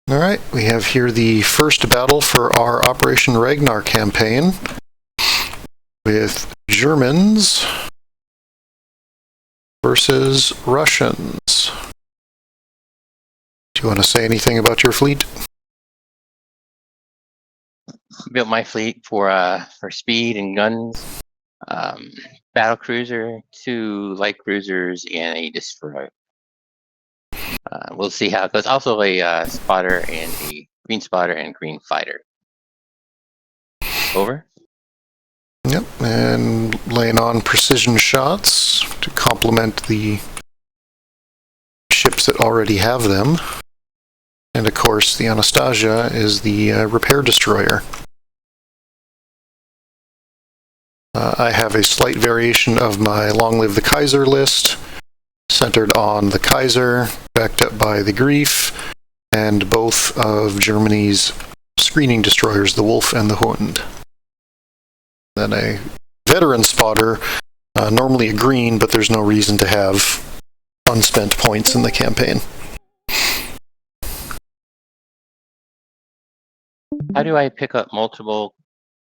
Alright, we have here the first battle for our Operation Ragnar campaign with Germans versus Russians. Do you want to say anything about your fleet? Built my fleet for speed and guns. Battle cruiser, 2 light cruisers, and a destroyer. We'll see how it goes. Also a spotter and a green spotter and green fighter. Over. Yep, and laying on precision shots to complement the ships that already have them. And of course, the Anastasia is the repair destroyer. I have a slight variation of my Long Live the Kaiser list, centered on the Kaiser, backed up by the Grief, and both of Germany's screening destroyers, the Wolf and the Hund. Then a veteran spotter, normally a green, but there's no reason to have unspent points in the campaign. How do I pick up multiple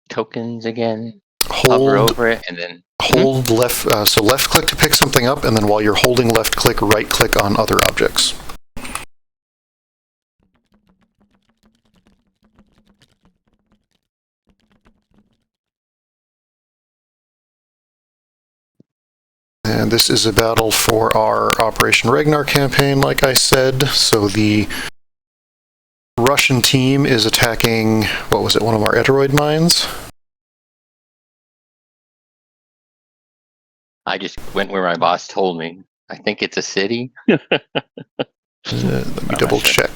tokens again? Hover over it and then hold left. So left click to pick something up, and then while you're holding left click, right click on other objects. And this is a battle for our Operation Ragnar campaign, like I said. So the Russian team is attacking, what was it, one of our Eteroid mines? I just went where my boss told me. I think it's a city. Let me double check.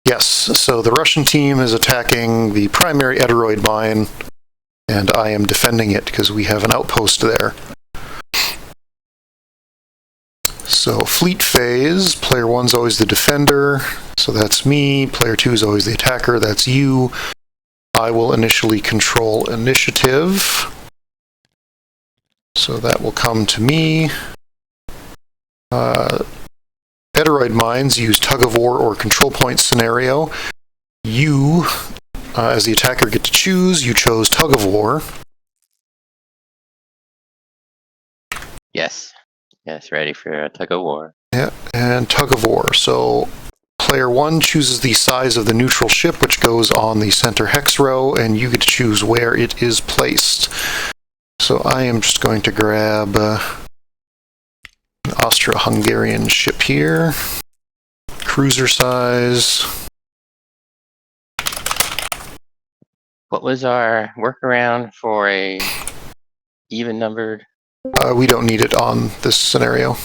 Yes, so the Russian team is attacking the primary Eteroid mine, and I am defending it because we have an outpost there. So fleet phase, player 1's always the defender, so that's me. Player 2 is always the attacker, that's you. I will initially control initiative, so that will come to me. Eteroid mines use tug of war or control point scenario. You, as the attacker, get to choose. You chose tug of war. Yes. Yes, ready for a tug of war. Yeah, and tug of war. So player 1 chooses the size of the neutral ship, which goes on the center hex row, and you get to choose where it is placed. So I am just going to grab an Austro-Hungarian ship here. Cruiser size. What was our workaround for a even numbered? We don't need it on this scenario.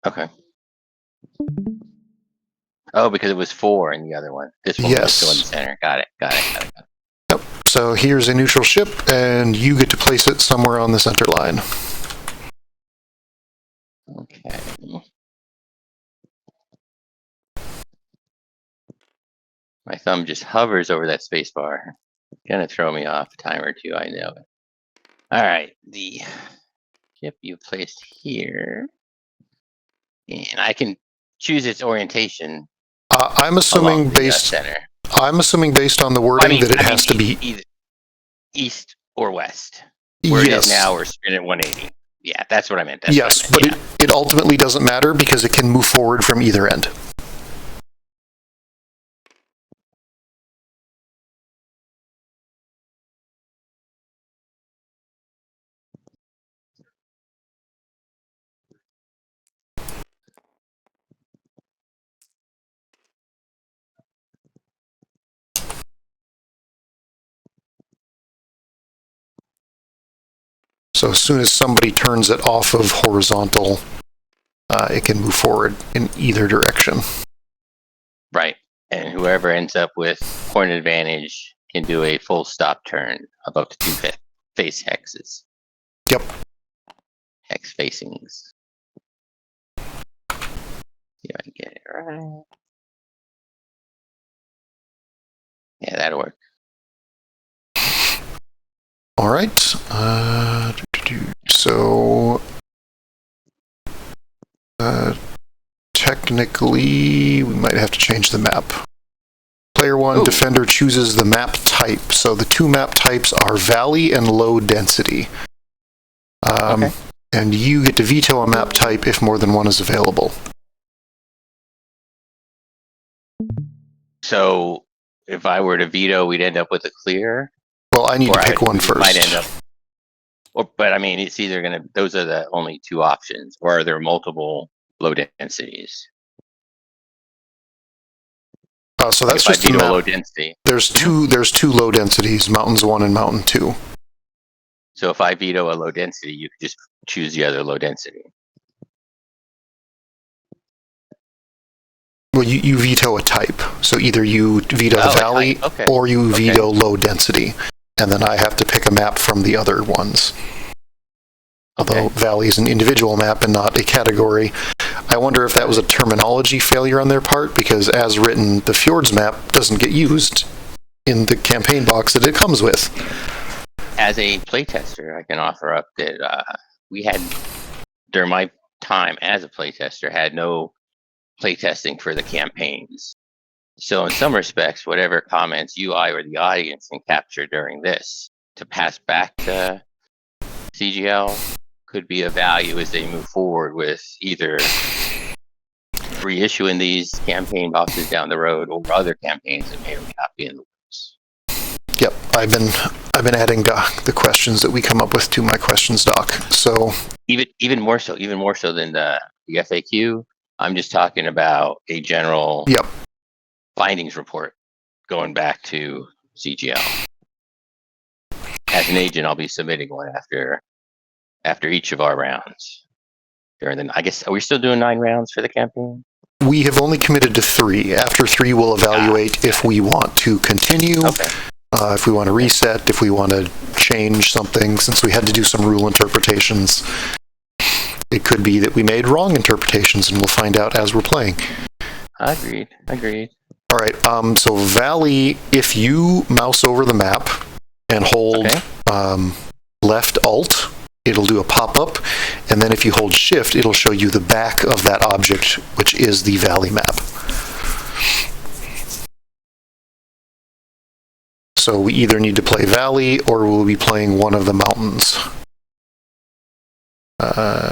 Okay. Oh, because it was 4 in the other one. This one was still in the center. Got it. Yep. So here's a neutral ship, and you get to place it somewhere on the center line. Okay. My thumb just hovers over that space bar. Gonna throw me off a time or two, I know it. Alright, the ship you placed here. And I can choose its orientation. I'm assuming based on the wording that it has to be either east or west. Where it is now, we're spinning at 180. Yeah, that's what I meant. But it ultimately doesn't matter because it can move forward from either end. So as soon as somebody turns it off of horizontal, it can move forward in either direction. Right. And whoever ends up with point advantage can do a full stop turn of up to 2 face hexes. Yep. Hex facings. See if I can get it right. Yeah, that'll work. All right. So technically, we might have to change the map. Player 1, Ooh. defender chooses the map type. So the two map types are valley and low density. Okay. And you get to veto a map type if more than one is available. So if I were to veto, we'd end up with a clear. Well, I need to pick one we first. Might end up. But I mean, it's either gonna. Those are the only two options, or are there multiple low densities? So that's if just I veto the map. low density. There's two low densities, Mountains 1 and Mountain 2. So if I veto a low density, you could just choose the other low density. Well, you veto a type. So either you veto the valley or you veto low density. And then I have to pick a map from the other ones. Although valley is an individual map and not a category. I wonder if that was a terminology failure on their part, because as written, the Fjords map doesn't get used in the campaign box that it comes with. As a playtester, I can offer up that we had, during my time as a playtester, had no playtesting for the campaigns. So in some respects, whatever comments you, I, or the audience can capture during this to pass back to CGL could be of value as they move forward with either reissuing these campaign boxes down the road or other campaigns that may or may not be in the works. Yep, I've been adding the questions that we come up with to my questions doc. So even more so than the FAQ. I'm just talking about a general findings report going back to CGL. As an agent, I'll be submitting one after each of our rounds. I guess, are we still doing 9 rounds for the campaign? We have only committed to 3. After 3, we'll evaluate if we want to continue, if we want to reset, if we want to change something, since we had to do some rule interpretations. It could be that we made wrong interpretations, and we'll find out as we're playing. Agreed. All right, so Valley, if you mouse over the map and hold left Alt, it'll do a pop-up, and then if you hold Shift, it'll show you the back of that object, which is the Valley map. So we either need to play Valley, or we'll be playing one of the mountains.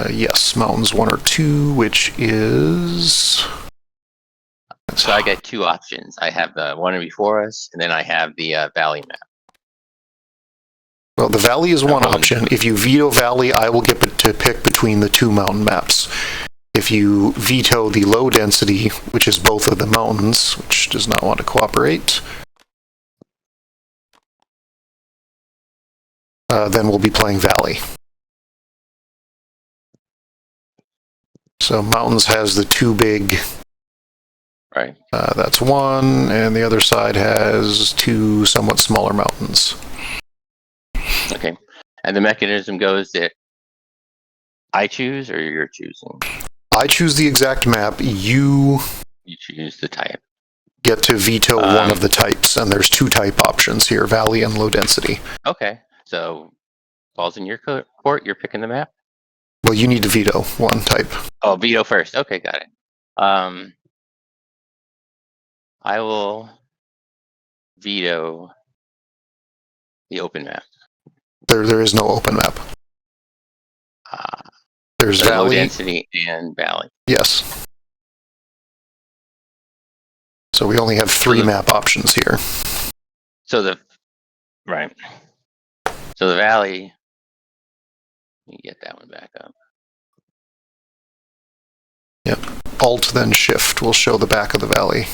Yes, Mountains 1 or 2, which is... So I got 2 options. I have the one before us, and then I have the Valley map. Well, the Valley is one option. If you veto Valley, I will get to pick between the 2 mountain maps. If you veto the low density, which is both of the mountains, which does not want to cooperate, then we'll be playing Valley. So Mountains has the 2 big... Right. That's 1, and the other side has 2 somewhat smaller mountains. Okay. And the mechanism goes that I choose or you're choosing? I choose the exact map. You choose the type. Get to veto one of the types, and there's 2 type options here, Valley and low density. Okay. So, balls in your court, you're picking the map? Well, you need to veto one type. Oh, veto first. Okay, got it. I will veto the open map. There is no open map. There's Valley. Low density and Valley. Yes. So we only have 3 map options here. So the Valley. Let me get that one back up. Yep. Alt then Shift will show the back of the Valley,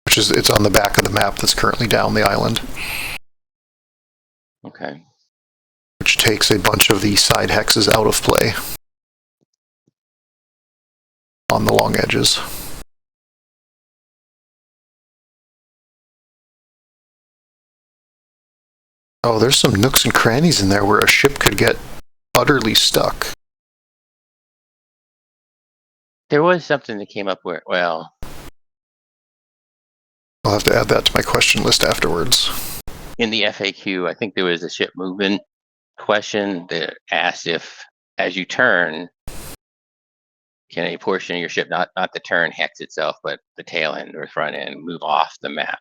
which is it's on the back of the map that's currently down the island. Okay. Which takes a bunch of the side hexes out of play on the long edges. Oh, there's some nooks and crannies in there where a ship could get utterly stuck. There was something that came up where, well... I'll have to add that to my question list afterwards. In the FAQ, I think there was a ship movement question that asked if, as you turn, can a portion of your ship, not the turn hex itself, but the tail end or front end, move off the map?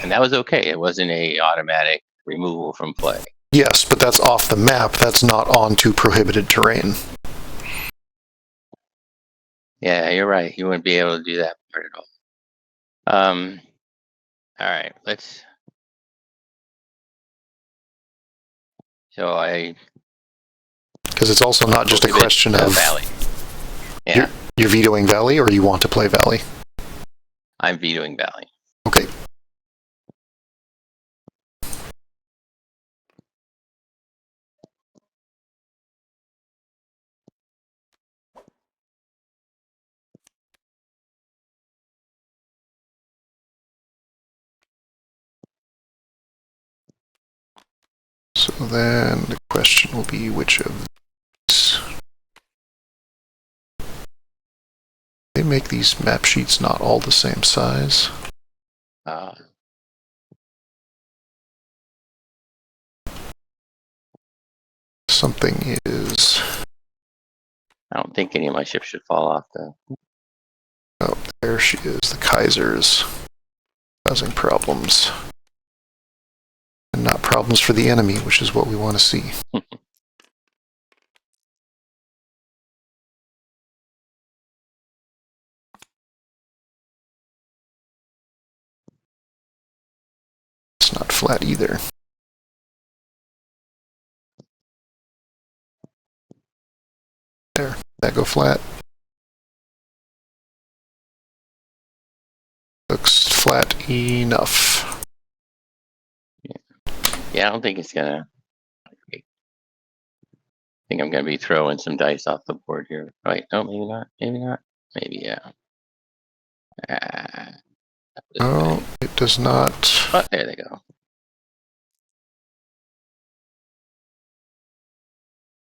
And that was okay. It wasn't a automatic removal from play. Yes, but that's off the map. That's not onto prohibited terrain. Yeah, you're right. You wouldn't be able to do that part at all. All right, let's. So I. Because it's also not just a question of Valley. Yeah, you're vetoing Valley, or you want to play Valley. I'm vetoing Valley. Okay. So then the question will be which of these. They make these map sheets not all the same size. Something is. I don't think any of my ships should fall off though. Oh, there she is. The Kaiser's causing problems. And not problems for the enemy, which is what we want to see. It's not flat either. There, that go flat. Looks flat enough. Yeah, I don't think it's gonna. I think I'm gonna be throwing some dice off the board here. Right? No, maybe not. Maybe not. Maybe yeah. Oh, it does not. Oh, there they go.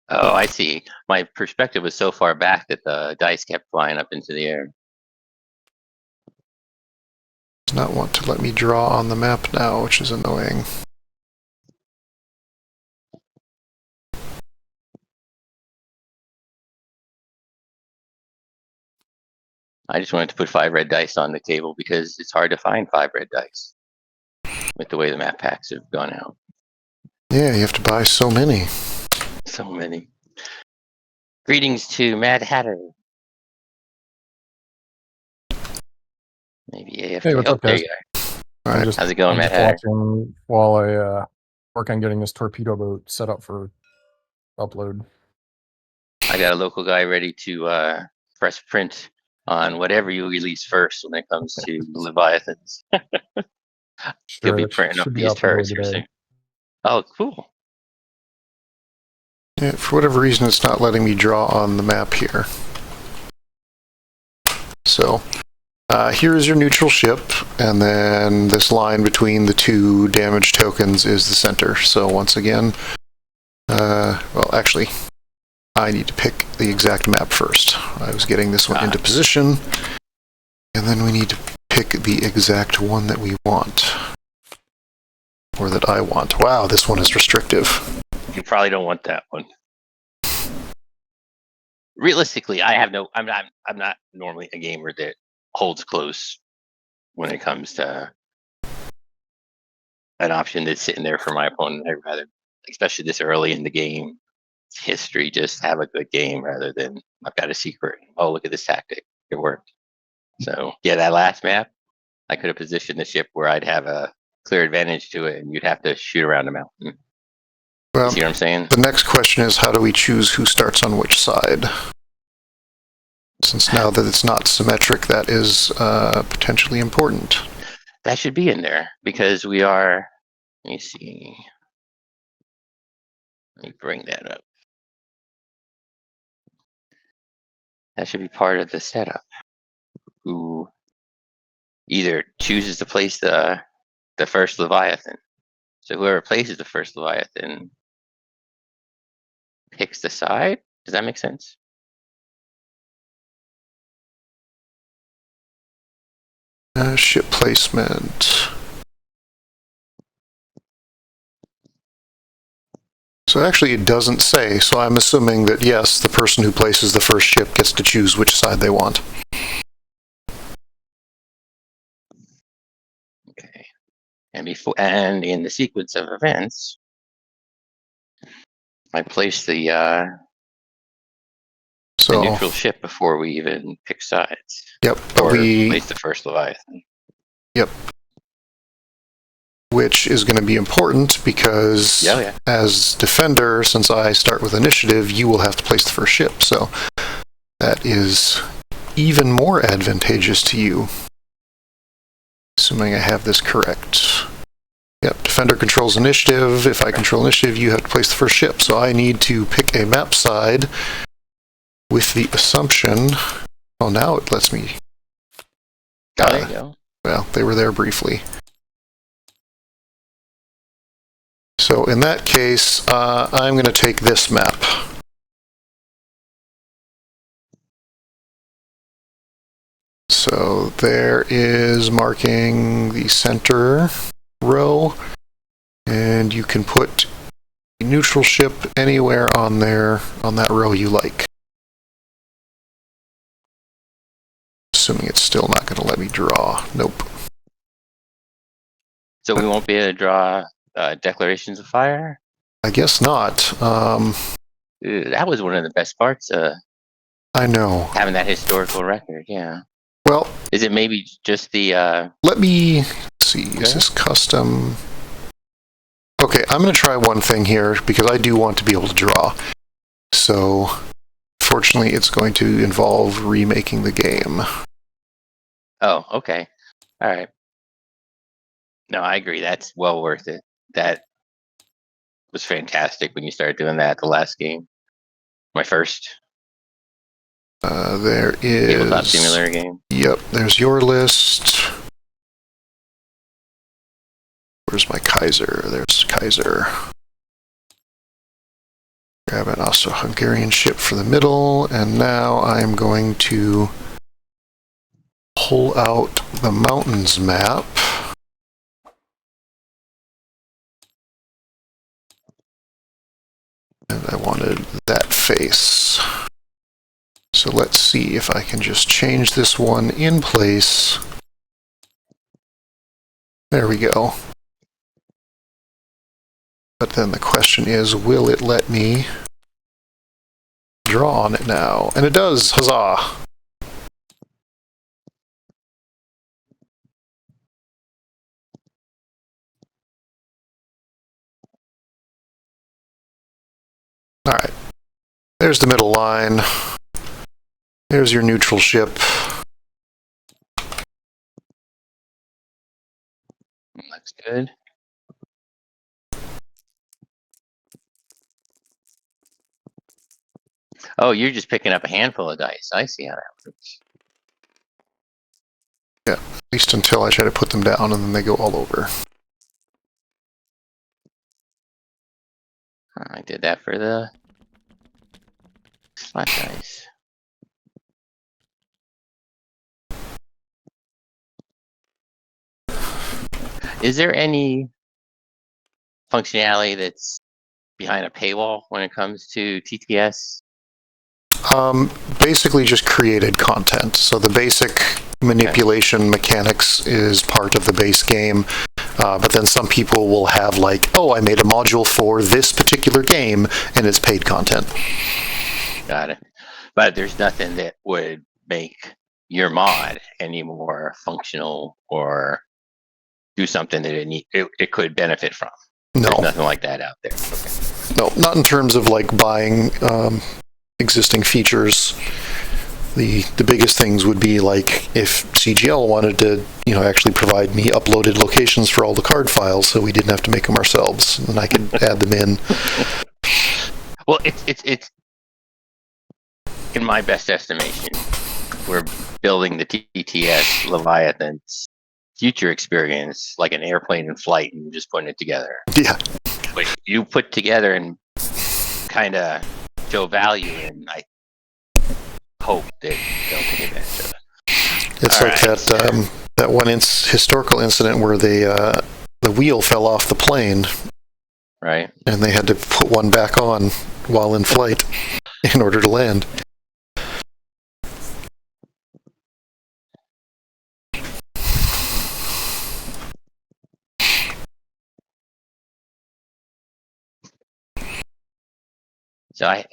Oh, I see. My perspective was so far back that the dice kept flying up into the air. Does not want to let me draw on the map now, which is annoying. I just wanted to put 5 red dice on the table because it's hard to find 5 red dice with the way the map packs have gone out. Yeah, you have to buy so many. So many. Greetings to Mad Hatter. Maybe AFK. Hey, what's up, guys? There you All right. How's it going, I'm Mad just Hatter? watching while I work on getting this torpedo boat set up for upload. I got a local guy ready to press print on whatever you release first when it comes to Leviathans. He'll be Sure, it printing up should be these out the door turrets here today. soon. Oh, cool. Yeah, for whatever reason, it's not letting me draw on the map here. So, here is your neutral ship, and then this line between the two damage tokens is the center. So once again, well, actually, I need to pick the exact map first. I was getting this one into position, and then we need to pick the exact one that we want. Or that I want. Wow, this one is restrictive. You probably don't want that one. Realistically, I'm not normally a gamer that holds close when it comes to an option that's sitting there for my opponent. I'd rather, especially this early in the game history, just have a good game rather than I've got a secret. Oh, look at this tactic. It worked. So yeah, that last map, I could have positioned the ship where I'd have a clear advantage to it and you'd have to shoot around the mountain. Well, You see what I'm saying? the next question is, how do we choose who starts on which side? Since now that it's not symmetric, that is potentially important. That should be in there because we are, let me see. Let me bring that up. That should be part of the setup. Who either chooses to place the first Leviathan. So whoever places the first Leviathan picks the side. Does that make sense? Ship placement. So actually it doesn't say, so I'm assuming that yes, the person who places the first ship gets to choose which side they want. Okay. And in the sequence of events, I place the So, neutral ship before we even pick sides. yep, but Or place the first Leviathan. Yep. Which is going to be important because as defender, since I start with initiative, you will have to place the first ship. So that is even more advantageous to you. Assuming I have this correct. Yep, defender controls initiative. If I control initiative, you have to place the first ship. So I need to pick a map side with the assumption... Oh, now it lets me... There you go. Well, they were there briefly. So in that case, I'm going to take this map. So there is marking the center row, and you can put a neutral ship anywhere on there, on that row you like. Assuming it's still not going to let me draw. Nope. So we won't be able to draw declarations of fire? I guess not. That was one of the best parts. I know. Having that historical record, yeah. Well, is it maybe just the... Let me see. Is this custom? Okay, I'm going to try one thing here because I do want to be able to draw. So, fortunately, it's going to involve remaking the game. Oh, okay. All right. No, I agree. That's well worth it. That was fantastic when you started doing that the last game. My first. There is... Tabletop simulator game. Yep, there's your list. Where's my Kaiser? There's Kaiser. Grab an Austro-Hungarian ship for the middle, and now I'm going to pull out the mountains map. And I wanted that face. So let's see if I can just change this one in place. There we go. But then the question is, will it let me draw on it now? And it does! Huzzah! Alright. There's the middle line. There's your neutral ship. Looks good. Oh, you're just picking up a handful of dice. I see how that works. Yeah, at least until I try to put them down and then they go all over. I did that for the flat dice. Is there any functionality that's behind a paywall when it comes to TTS? Basically just created content. So the basic manipulation mechanics is part of the base game. But then some people will have like, oh, I made a module for this particular game, and it's paid content. Got it. But there's nothing that would make your mod any more functional or do something that it could benefit from. No. There's nothing like that out there. Okay. No, not in terms of like buying existing features. The biggest things would be like if CGL wanted to, actually provide me uploaded locations for all the card files, so we didn't have to make them ourselves, and I could add them in. Well, it's in my best estimation, we're building the TTS Leviathans future experience like an airplane in flight, and just putting it together. Yeah. But you put together and kind of show value, and I hope that they'll take advantage of it. It's all like right. That one historical incident where the wheel fell off the plane. right? And they had to put one back on while in flight in order to land. So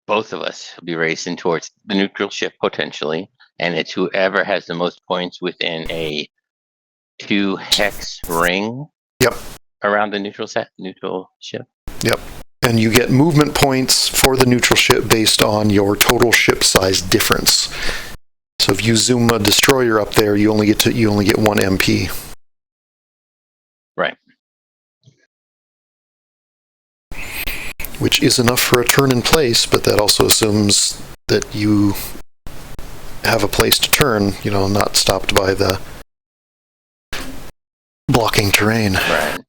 both of us will be racing towards the neutral ship potentially, and it's whoever has the most points within a 2-hex ring. Yep. Around the neutral ship. Yep. And you get movement points for the neutral ship based on your total ship size difference. So if you zoom a destroyer up there, you only get 1 MP. Right. Which is enough for a turn in place, but that also assumes that you have a place to turn, not stopped by the blocking terrain. Right.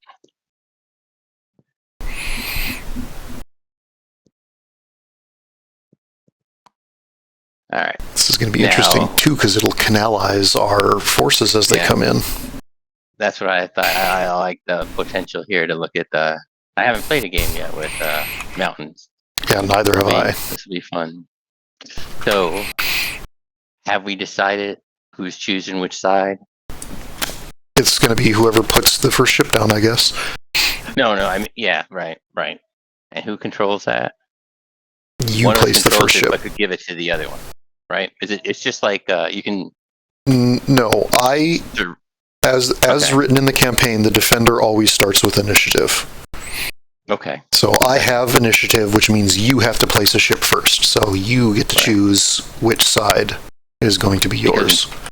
All right. This is going to be interesting, too, because it'll canalize our forces as they come in. That's what I thought. I like the potential here to look at the... I haven't played a game yet with mountains. Yeah, neither have I. This will be fun. So, have we decided who's choosing which side? It's going to be whoever puts the first ship down, I guess. No, I mean, yeah, right. And who controls that? You place the first ship. I could give it to the other one, right? It's just like you can... No, as written in the campaign, the defender always starts with initiative. Okay. So I have initiative, which means you have to place a ship first. So you get to choose which side is going to be yours. Because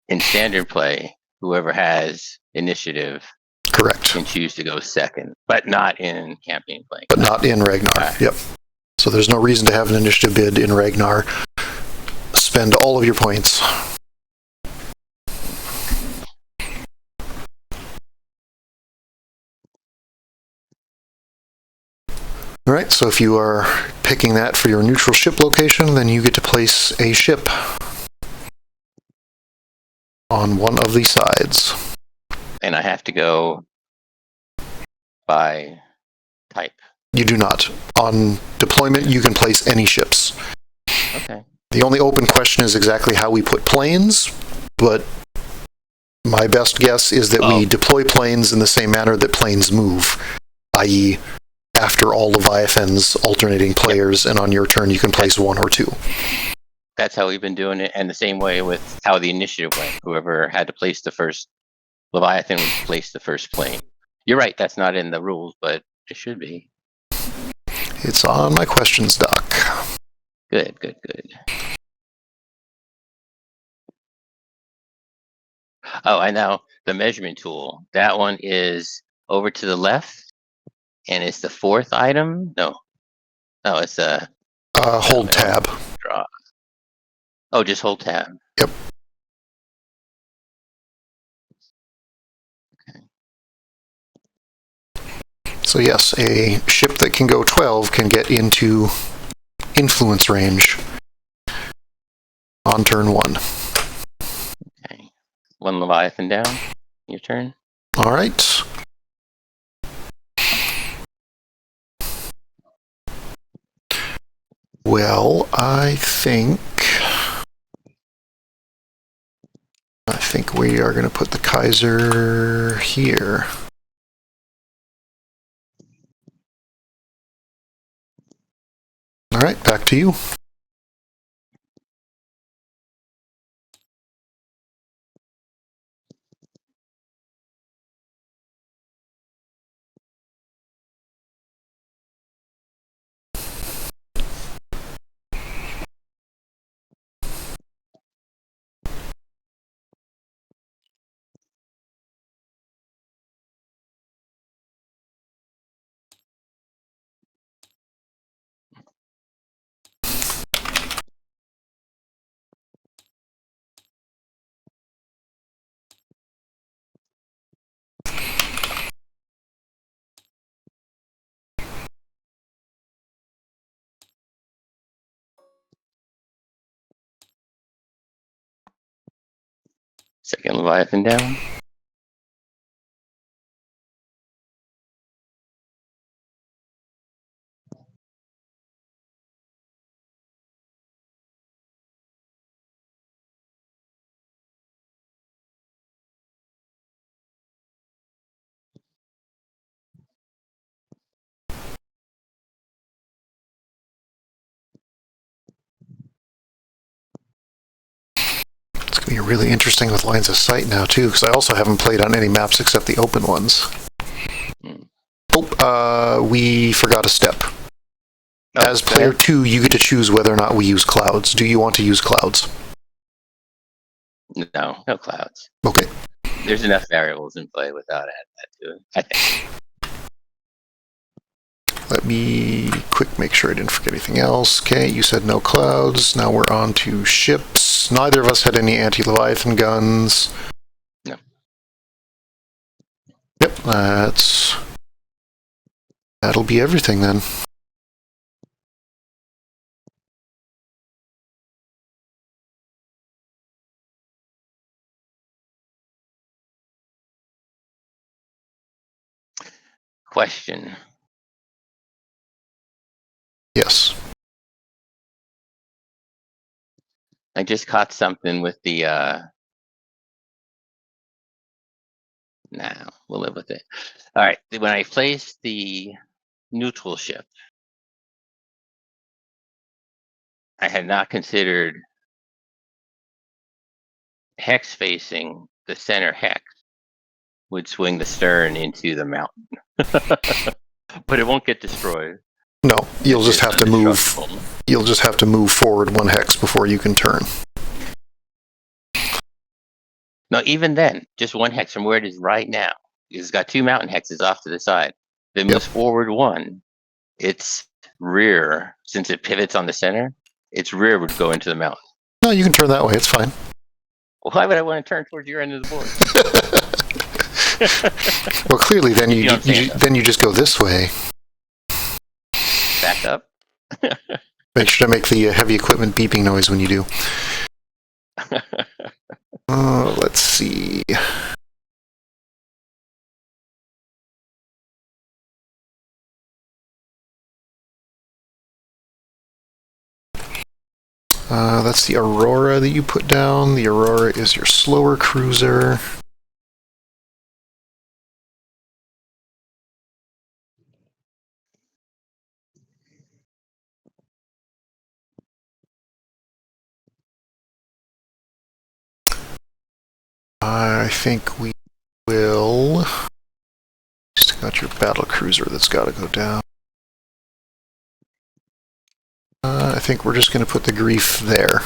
in standard play, whoever has initiative correct can choose to go second, but not in campaign play. But not in Ragnar. Right. Yep. So there's no reason to have an initiative bid in Ragnar. Spend all of your points. All right, so if you are picking that for your neutral ship location, then you get to place a ship on one of the sides. And I have to go by type. You do not. On deployment, you can place any ships. Okay. The only open question is exactly how we put planes, but my best guess is that we deploy planes in the same manner that planes move, i.e., after all Leviathans alternating players, and on your turn you can place 1 or 2. That's how we've been doing it, and the same way with how the initiative went. Whoever had to place the first Leviathan would place the first plane. You're right, that's not in the rules, but it should be. It's on my questions doc. Good. Oh, I know. The measurement tool. That one is over to the left. And it's the 4th item? No, it's a... hold tab. Draw. Oh, just hold tab. Yep. Okay. So yes, a ship that can go 12 can get into influence range on turn 1. Okay. 1 Leviathan down. Your turn. All right. Well, I think we are going to put the Kaiser here. All right, back to you. Second Leviathan down. It's going to be really interesting with lines of sight now, too, because I also haven't played on any maps except the open ones. Oh, we forgot a step. As player 2, you get to choose whether or not we use clouds. Do you want to use clouds? No, no clouds. Okay. There's enough variables in play without adding that to it, I think. Let me make sure I didn't forget anything else. Okay, you said no clouds. Now we're on to ships. Neither of us had any anti-Leviathan guns. No. Yep, that'll be everything then. Question. Yes. I just caught something with the, nah, we'll live with it. All right, when I placed the neutral ship, I had not considered hex facing the center hex would swing the stern into the mountain. But it won't get destroyed. No, you'll just have to move. Indestructible. You'll just have to move forward 1 hex before you can turn. No, even then, just 1 hex from where it is right now. It's got 2 mountain hexes off to the side. Then moves forward 1. Its rear, since it pivots on the center, its rear would go into the mountain. No, you can turn that way. It's fine. Why would I want to turn towards your end of the board? Well, clearly, then you know what I'm saying, then you just go this way. Back up. Make sure to make the heavy equipment beeping noise when you do. Let's see. That's the Aurora that you put down. The Aurora is your slower cruiser. I think we will. Still got your battle cruiser that's got to go down. I think we're just going to put the Grief there.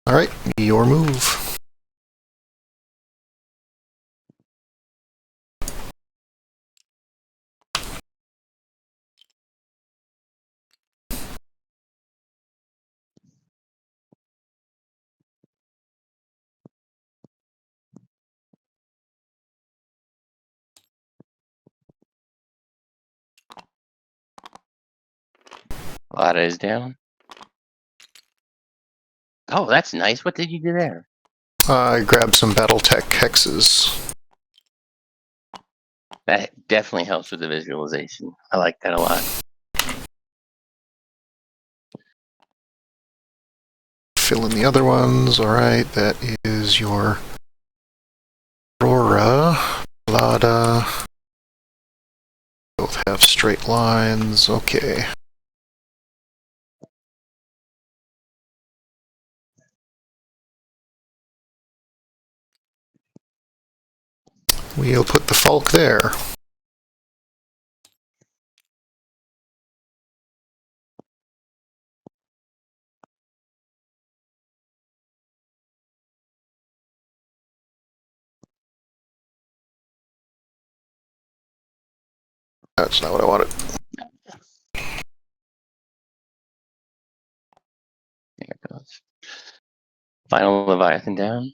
All right, your move. Lada is down. Oh, that's nice. What did you do there? I grabbed some BattleTech hexes. That definitely helps with the visualization. I like that a lot. Fill in the other ones. All right, that is your Aurora, Lada. Both have straight lines. Okay. We'll put the Falk there. That's not what I wanted. There it goes. Final Leviathan down.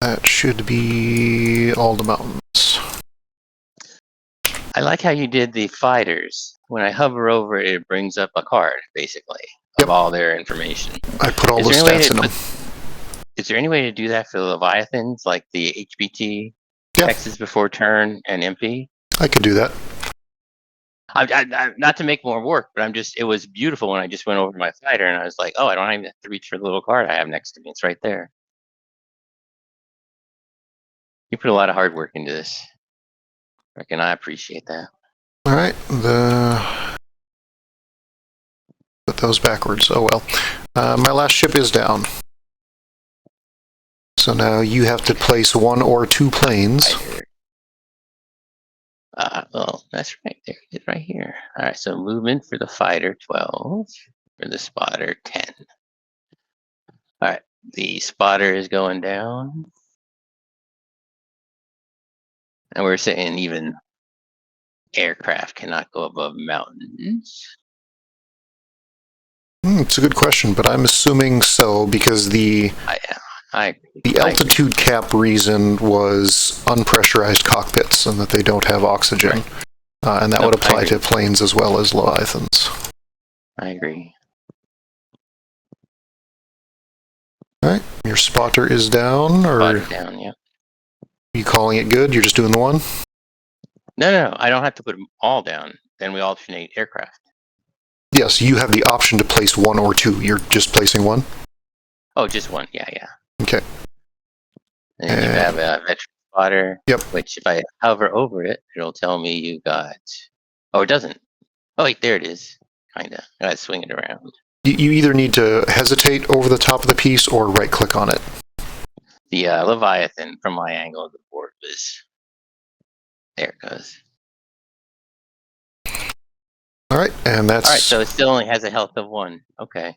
That should be all the mountains. I like how you did the fighters. When I hover over it, it brings up a card, basically, of all their information. I put all Is the there any way stats to in them. Is there any way to do that for the Leviathans, like the HBT Yeah. hexes before turn and MP? I could do that. Not to make more work, but it was beautiful when I just went over to my fighter and I was like, oh, I don't even have to reach for the little card I have next to me. It's right there. You put a lot of hard work into this, Reckon. I appreciate that. All Alright, put those backwards. Oh well. My last ship is down. So now you have to place 1 or 2 planes. Well, that's right. There it is, right here. All right, so movement for the fighter 12, for the spotter 10. All right, the spotter is going down, and we're saying even aircraft cannot go above mountains. It's a good question, but I'm assuming so because the altitude cap reason was unpressurized cockpits and that they don't have oxygen. Right. And that would apply to planes as well as Leviathans. I agree. Alright, your spotter is down, or Spotter down, yeah. are you calling it good? You're just doing the one? No, I don't have to put them all down. Then we alternate aircraft. Yes, you have the option to place 1 or 2. You're just placing 1? Oh, just one. Yeah. Okay. And then you have a veteran spotter. Yep. Which, if I hover over it, it'll tell me you got. Oh, it doesn't. Oh, wait, there it is. Kinda. I gotta swing it around. You either need to hesitate over the top of the piece or right-click on it. The Leviathan, from my angle of the board, was. There it goes. Alright, and that's... Alright, so it still only has a health of 1. Okay.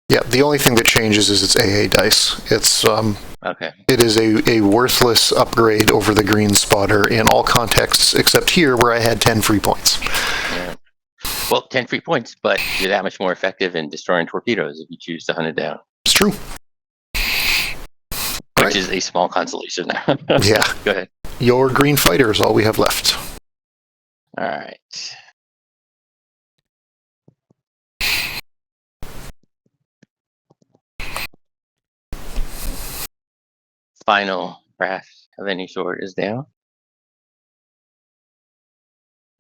Yeah, the only thing that changes is its AA dice. It's Okay. It is a worthless upgrade over the green spotter in all contexts except here where I had 10 free points. Yeah. Well, 10 free points, but you're that much more effective in destroying torpedoes if you choose to hunt it down. It's true. Which is a small consolation. Yeah. Go ahead. Your green fighter is all we have left. Alright. Final craft of any sort is down.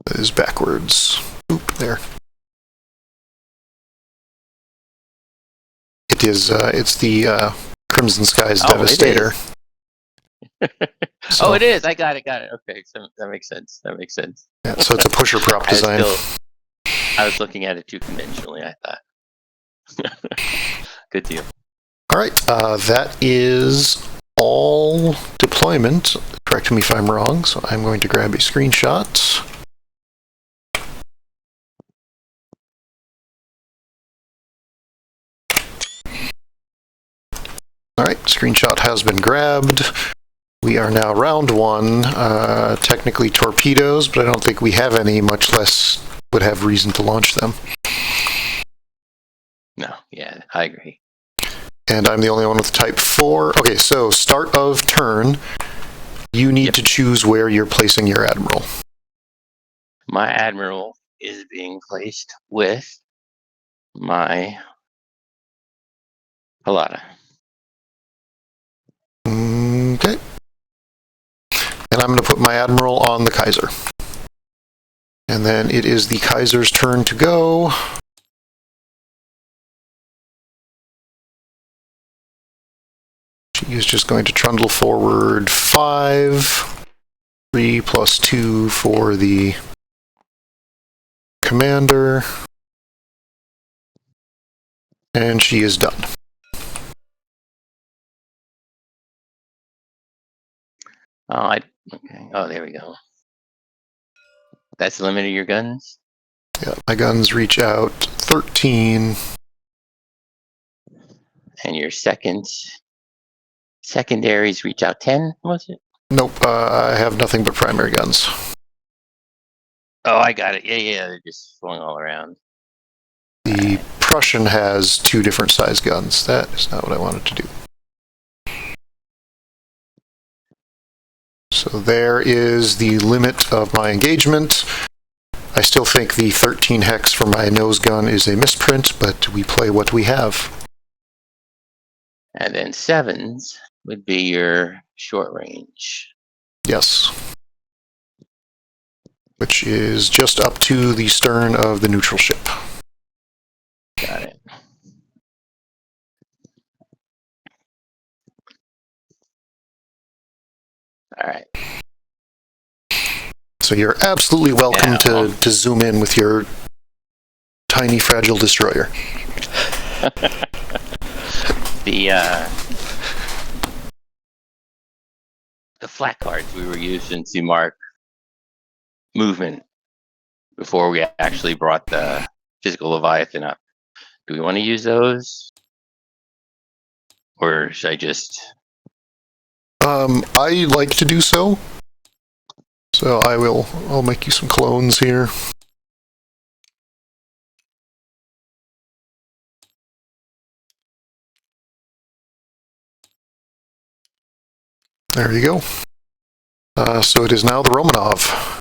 That is backwards. Oop, there. It is, it's the Crimson Skies Devastator. Oh, it is. I got it. Okay, so that makes sense. Yeah, so it's a pusher prop design. I was looking at it too conventionally, I thought. Good deal. Alright, that is all deployment. Correct me if I'm wrong, so I'm going to grab a screenshot. Alright, screenshot has been grabbed. We are now round 1. Technically torpedoes, but I don't think we have any, much less would have reason to launch them. No, yeah, I agree. And I'm the only one with type 4. Okay, so start of turn, you need to choose where you're placing your admiral. My admiral is being placed with my Palada. Okay. And I'm going to put my admiral on the Kaiser. And then it is the Kaiser's turn to go. She is just going to trundle forward 5. 3 plus 2 for the commander. And she is done. Oh, okay. Oh, there we go. That's the limit of your guns? Yeah, my guns reach out 13. And your secondaries reach out 10, was it? Nope, I have nothing but primary guns. Oh, I got it. Yeah, they're just flowing all around. The Prussian has 2 different size guns. That is not what I wanted to do. So there is the limit of my engagement. I still think the 13 hex for my nose gun is a misprint, but we play what we have. And then 7s would be your short range. Yes. Which is just up to the stern of the neutral ship. Got it. All right. So you're absolutely welcome to zoom in with your tiny, fragile destroyer. The flat cards we were using to mark movement before we actually brought the physical Leviathan up. Do we want to use those? Or should I just... I like to do so. So I'll make you some clones here. There you go. So it is now the Romanov.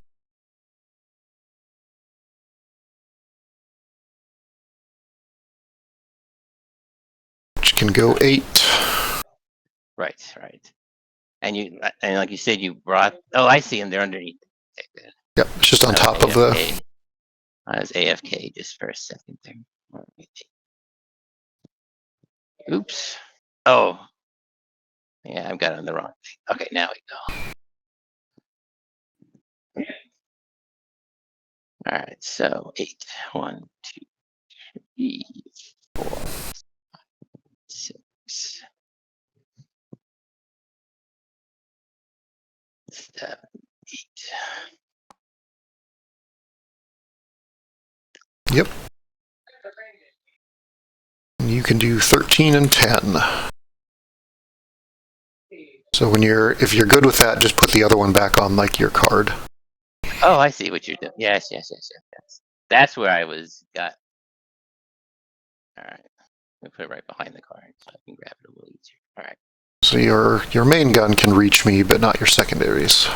Which can go 8. Right. And like you said, you brought... Oh, I see them. They're underneath. Okay, good. Yep, it's just on top of the... I was AFK just for a second there. Oops. Oh. Yeah, I've got it on the wrong thing. Okay, now we go. All right, so 8. 1, 2, 3, 4, 5, 6, 7, 8. Yep. You can do 13 and 10. So if you're good with that, just put the other one back on like your card. Oh, I see what you're doing. Yes. That's where I got. All right. Let me put it right behind the card so I can grab it a little easier. All right. So your main gun can reach me, but not your secondaries.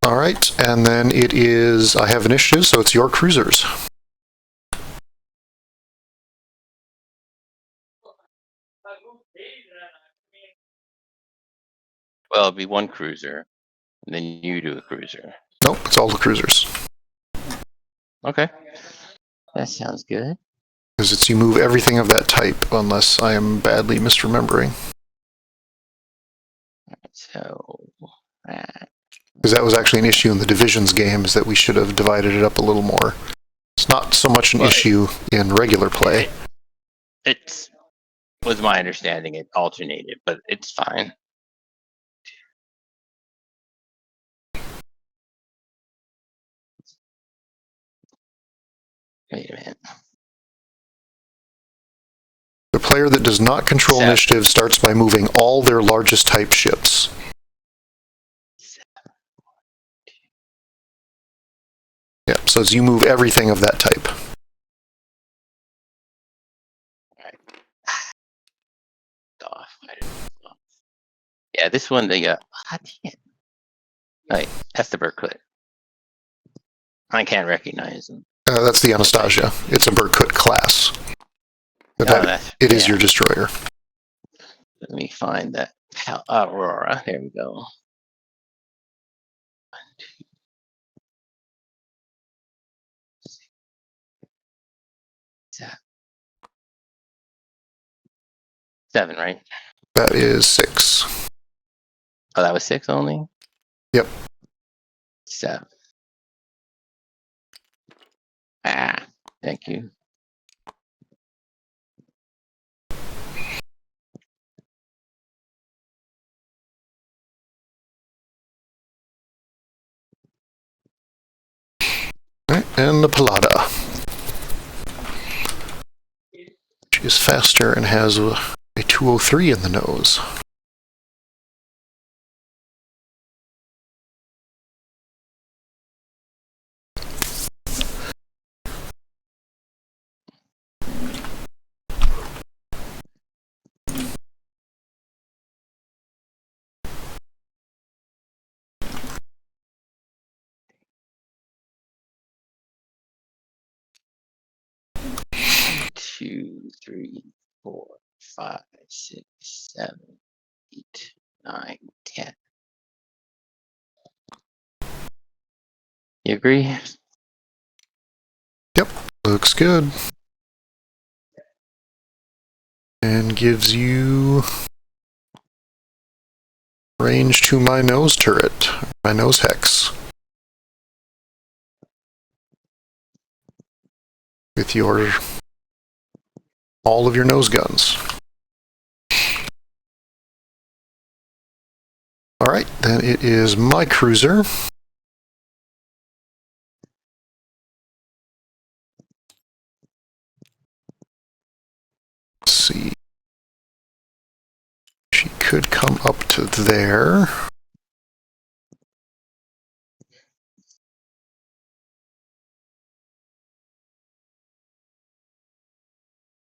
All right, and then I have initiative, so it's your cruisers. Well, it'll be one cruiser, and then you do a cruiser. Nope, it's all the cruisers. Okay. That sounds good. Because you move everything of that type, unless I am badly misremembering. So... Because that was actually an issue in the divisions game, is that we should have divided it up a little more. It's not so much an issue in regular play. It was my understanding it alternated, but it's fine. Wait a minute. The player that does not control initiative starts by moving all their largest type ships. Yeah, so as you move everything of that type. Alright. Yeah, this one, oh, that's the Berkut. I can't recognize them. That's the Anastasia. It's a Berkut class. But it is your destroyer. Let me find that Aurora. There we go. 1, 2, 6, 7. 7, right? That is 6. Oh, that was 6 only? Yep. 7. Thank you. Right, and the Pallada. She is faster and has a 203 in the nose. Two, 3, 4, 5, 6, 7, 8, 9, 10. You agree? Yep, looks good. And gives you range to my nose turret, my nose hex. With all of your nose guns. Alright, then it is my cruiser. Let's see. She could come up to there.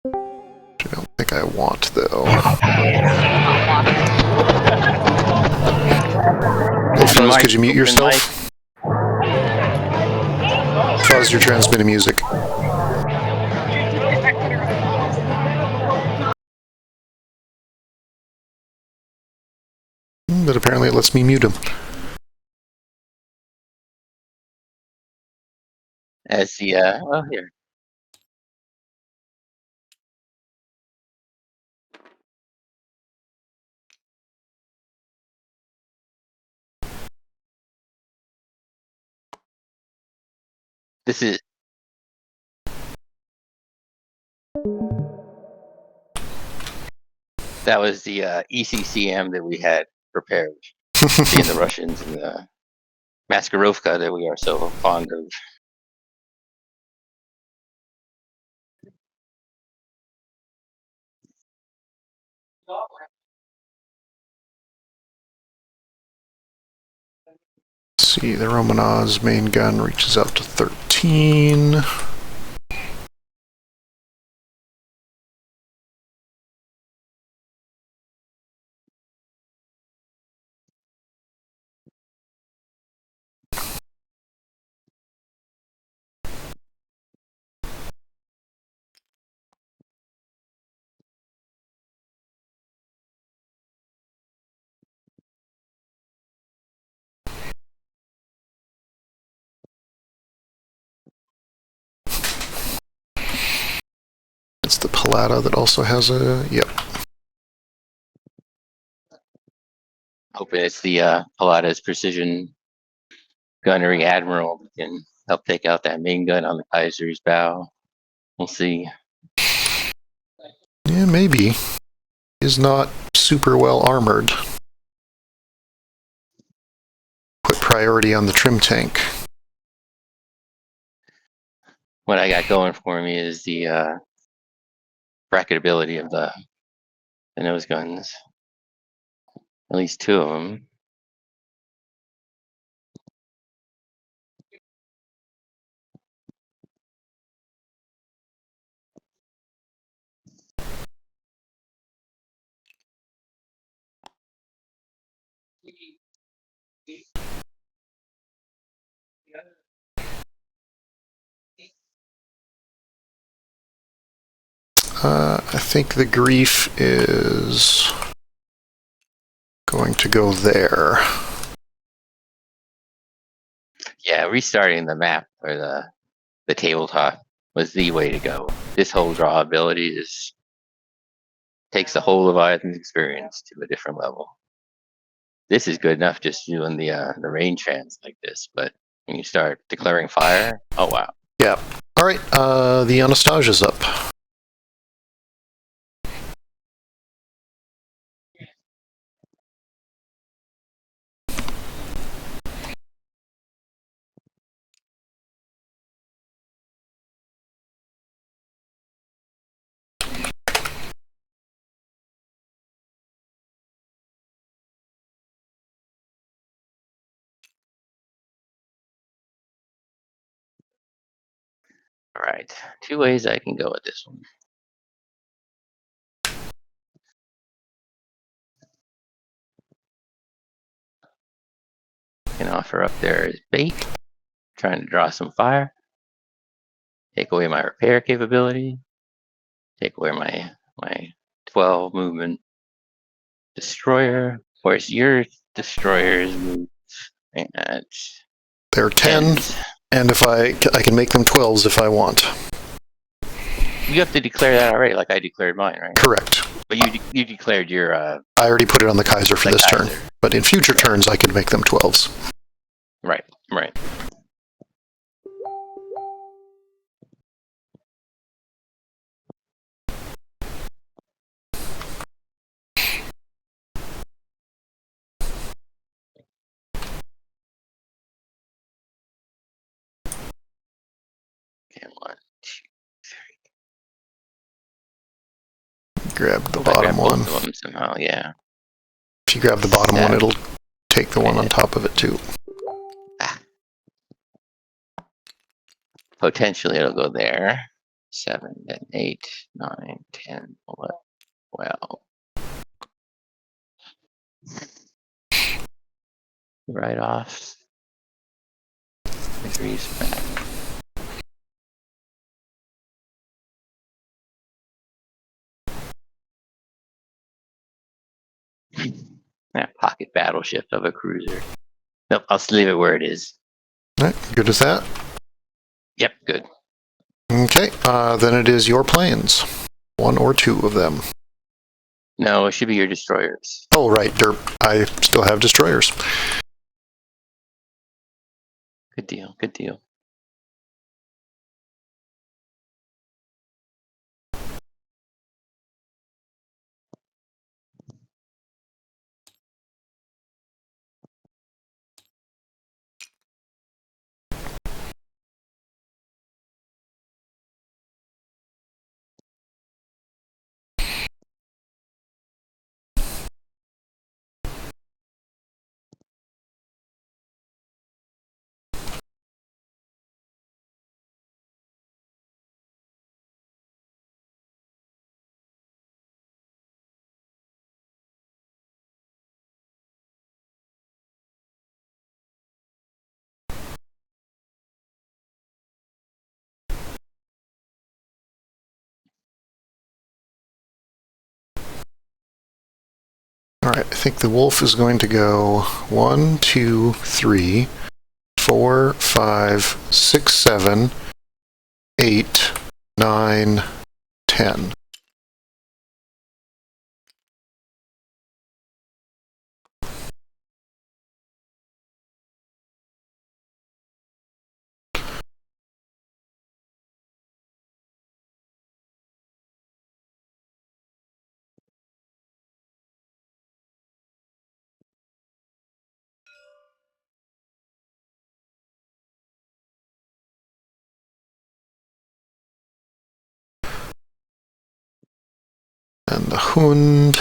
I don't think I want, though. Hey, Fuzz, could you mute yourself? Fuzz, you're transmitting music. But apparently it lets me mute him. As the, well, here. This is... That was the ECCM that we had prepared. Seeing the Russians and the Maskarovka that we are so fond of. Let's see, the Romanov's main gun reaches out to 13. It's the Palata that also has a... Yep. Hoping it's the Palata's precision gunnery admiral that can help take out that main gun on the Kaiser's bow. We'll see. Yeah, maybe. Is not super well armored. Put priority on the trim tank. What I got going for me is the bracketability of the nose guns. At least two of them. I think the grief is going to go there. Yeah, restarting the map or the tabletop was the way to go. This whole draw ability is takes the whole Leviathan experience to a different level. This is good enough just doing the range trans like this, but when you start declaring fire, oh wow. Yeah. All right. The Anastasia's up. All right, two ways I can go with this one. Can offer up there as bait, trying to draw some fire, take away my repair capability, take away my 12 movement destroyer. Of course, your destroyers move at They're 10, and if I can make them 12s if I want. You have to declare that already, like I declared mine, right? Correct. But you declared your I already put it on the Kaiser for the this turn, Kaiser. but in future turns I could make them 12s. Right. Okay, 1, 2. Grab the I grabbed bottom one. both of them somehow. Yeah. If you grab the bottom one, Seven. it'll take the one on top of it too. Potentially it'll go there. 7, then 8, 9, 10, 11, 12. Right off. Degrees back. Pocket battleship of a cruiser. Nope, I'll just leave it where it is. All right, good with that. Yep, good. Okay, then it is your planes. 1 or 2 of them. No, it should be your destroyers. Oh, right, derp. I still have destroyers. Good deal, good deal. All right, I think the wolf is going to go 1, 2, 3, 4, 5, 6, 7, 8, 9, 10. And the Hund.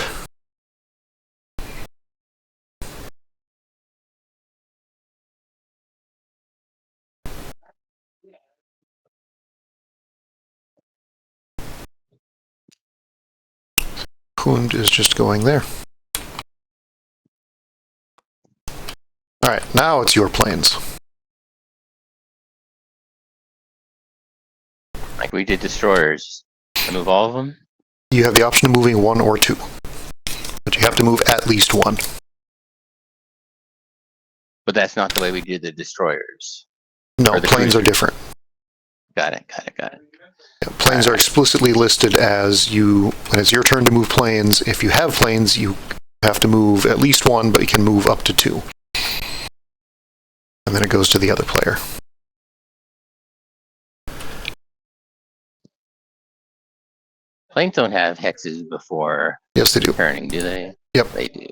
Hund is just going there. All right, now it's your planes. Like we did destroyers. Move all of them? You have the option of moving 1 or 2, but you have to move at least 1. But that's not the way we did the destroyers. No, Or the planes are cruisers. different. Got it. Yeah, planes are explicitly listed as you, when it's your turn to move planes, if you have planes, you have to move at least 1, but you can move up to 2. And then it goes to the other player. Planes don't have hexes before Yes, they do. turning, do they? Yep. They do.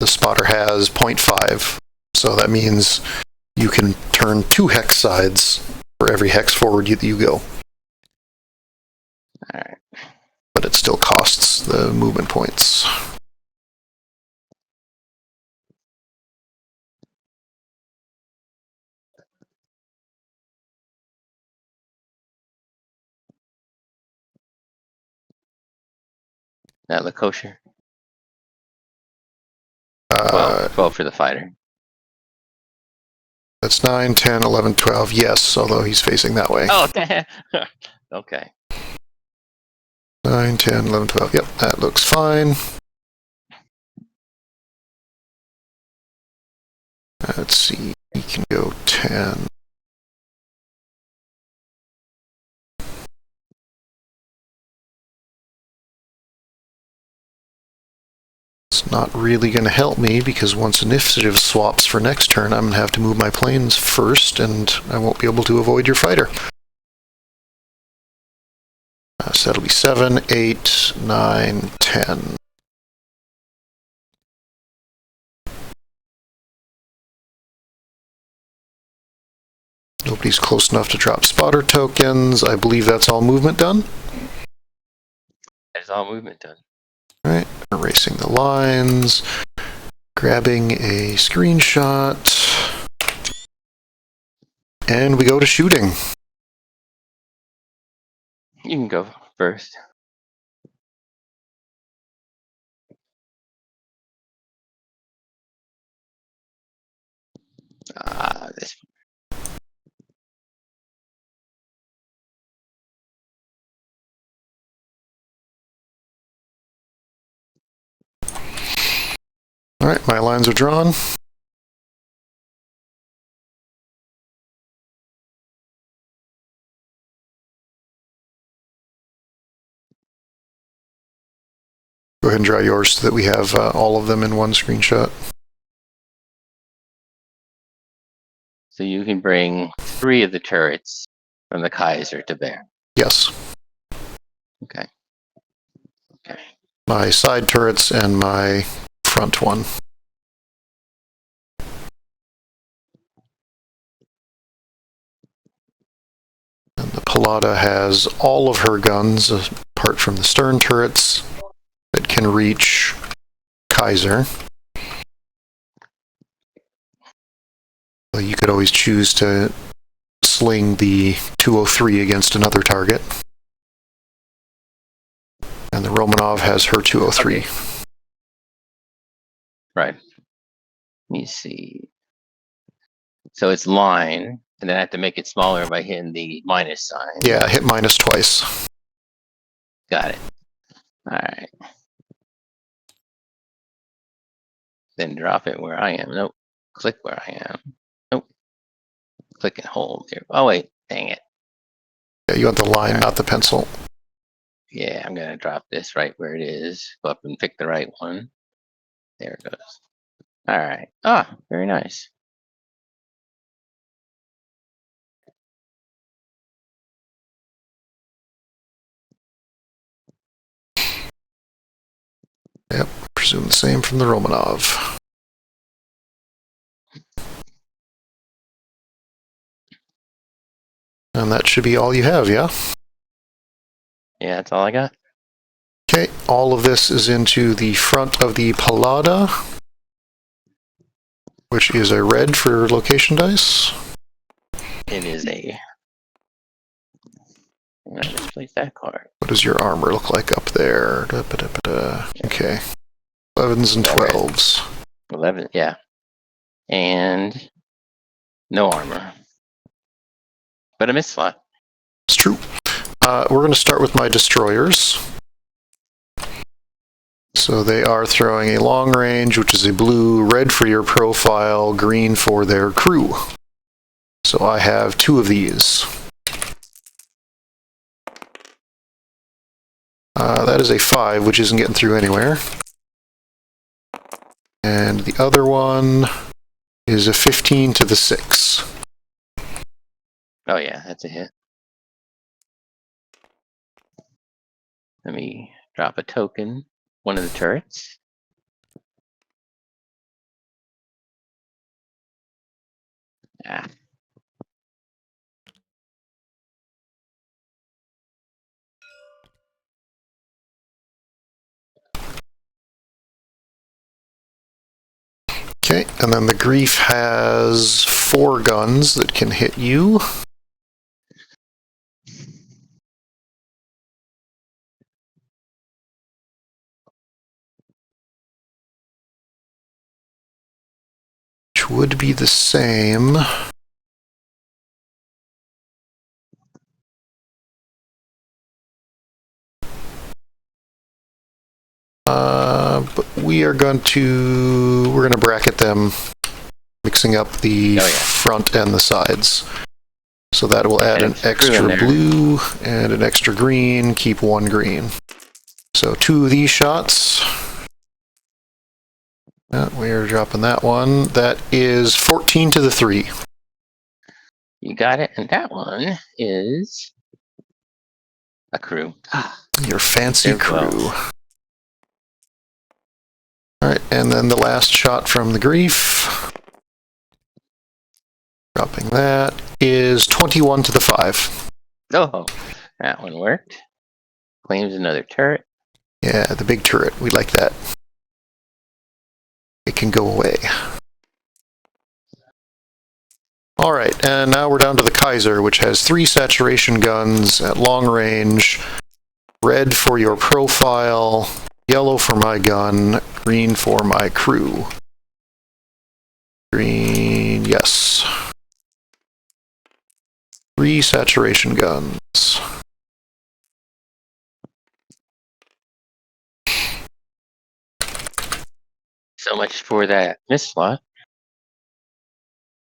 The spotter has 0.5, so that means you can turn 2 hex sides for every hex forward that you go. Alright. But it still costs the movement points. That look kosher? 12. 12 for the fighter. That's 9, 10, 11, 12. Yes, although he's facing that way. Oh, okay. 9, 10, 11, 12. Yep, that looks fine. Let's see. He can go 10. not really going to help me, because once initiative swaps for next turn, I'm going to have to move my planes first, and I won't be able to avoid your fighter. So that'll be 7, 8, 9, 10. Nobody's close enough to drop spotter tokens. I believe that's all movement done. That is all movement done. All right, erasing the lines, grabbing a screenshot, and we go to shooting. You can go first. This. All right, my lines are drawn. Go ahead and draw yours so that we have all of them in one screenshot. So you can bring 3 of the turrets from the Kaiser to bear. Yes. Okay. Okay. My side turrets and my front one. And the Pallada has all of her guns, apart from the stern turrets, that can reach Kaiser. So you could always choose to sling the 203 against another target. And the Romanov has her 203. Okay. Right. Let me see. So it's line, and then I have to make it smaller by hitting the minus sign. Yeah, hit minus twice. Got it. All right. Then drop it where I am. Nope. Click where I am. Nope. Click and hold there. Oh, wait. Dang it. Yeah, you want the line, not the pencil. Yeah, I'm going to drop this right where it is. Go up and pick the right one. There it goes. All right. Ah, very nice. Yep, presume the same from the Romanov. And that should be all you have, yeah? Yeah, that's all I got. Okay, all of this is into the front of the Pallada, which is a red for location dice. It is a. I'm going to displace that card. What does your armor look like up there? Okay. 11s and 12s. 11, yeah. And no armor. But a miss slot. It's true. We're going to start with my destroyers. So they are throwing a long range, which is a blue, red for your profile, green for their crew. So I have 2 of these. That is a 5, which isn't getting through anywhere. And the other one is a 15 to the 6. Oh, yeah, that's a hit. Let me drop a token. One of the turrets. Ah. Okay, and then the Grief has 4 guns that can hit you. Which would be the same. But we're going to bracket them, mixing up the front and the sides. So that will add an extra blue and an extra green, keep 1 green. So 2 of these shots. We're dropping that one. That is 14 to the 3. You got it, and that one is a crew. Your fancy There we go. crew. Alright, and then the last shot from the grief. Dropping that is 21 to the 5. Oh, that one worked. Claims another turret. Yeah, the big turret. We like that. It can go away. Alright, and now we're down to the Kaiser, which has 3 saturation guns at long range. Red for your profile, yellow for my gun, green for my crew. Green, yes. 3 saturation guns. So much for that miss slot.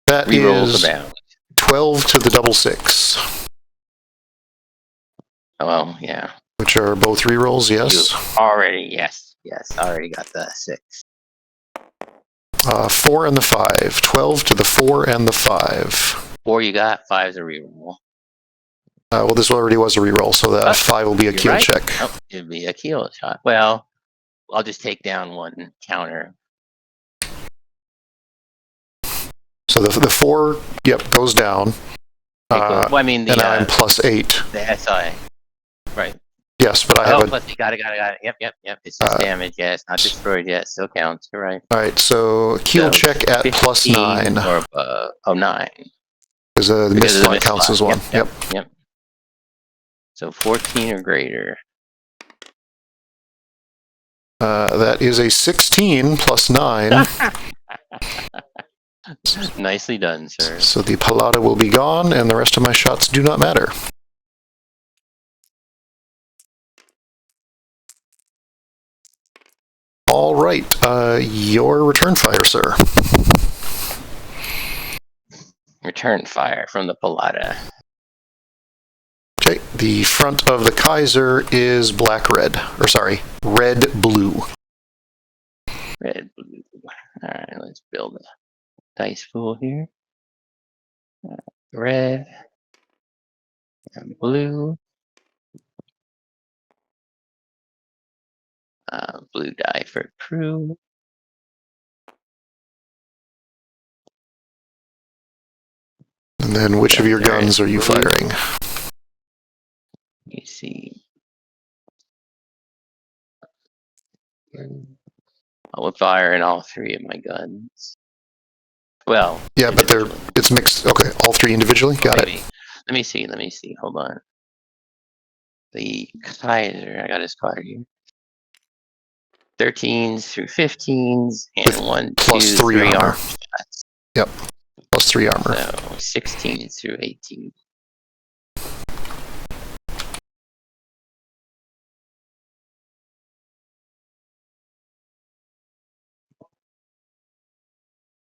That Rerolls is about. 12 to the double 6, Oh, well, yeah. which are both rerolls, yes. You already, yes, already got the 6. 4 and the 5. 12 to the 4 and the 5. 4 you got, 5's a reroll. Well, this already was a reroll, so that 5 will be a You're keel right. check. Oh, it'd be a keel shot. Well, I'll just take down 1 counter. So the 4, yep, goes down. Well, I mean, And I'm plus 8. the SI. Right. Yes, but I have Oh, a... plus you got it. Yep. It's just damage. Yeah, it's not destroyed yet. Still counts. You're right. Alright, so keel So, check at plus 9. 15 or above. Oh, 9. Because the Because miss of the slot miss counts slot. as 1. Yep. So 14 or greater. That is a 16 plus 9. Nicely done, sir. So the Palada will be gone, and the rest of my shots do not matter. All right, your return fire, sir. Return fire from the Palada. Okay, the front of the Kaiser is black-red. Or sorry, red-blue. Red, blue. Alright, let's build a dice pool here. Red and blue. Blue die for crew. And then which of your There guns is are you blue. firing? You see. I will fire in all 3 of my guns. Well, Yeah, but it's mixed. Okay, all 3 individually? Got it. Let me see. Hold on. The Kaiser, I got his card here. 13s through 15s and With 1, plus 2, 3 3 armor. armor shots. Yep, plus 3 armor. So 16s through 18.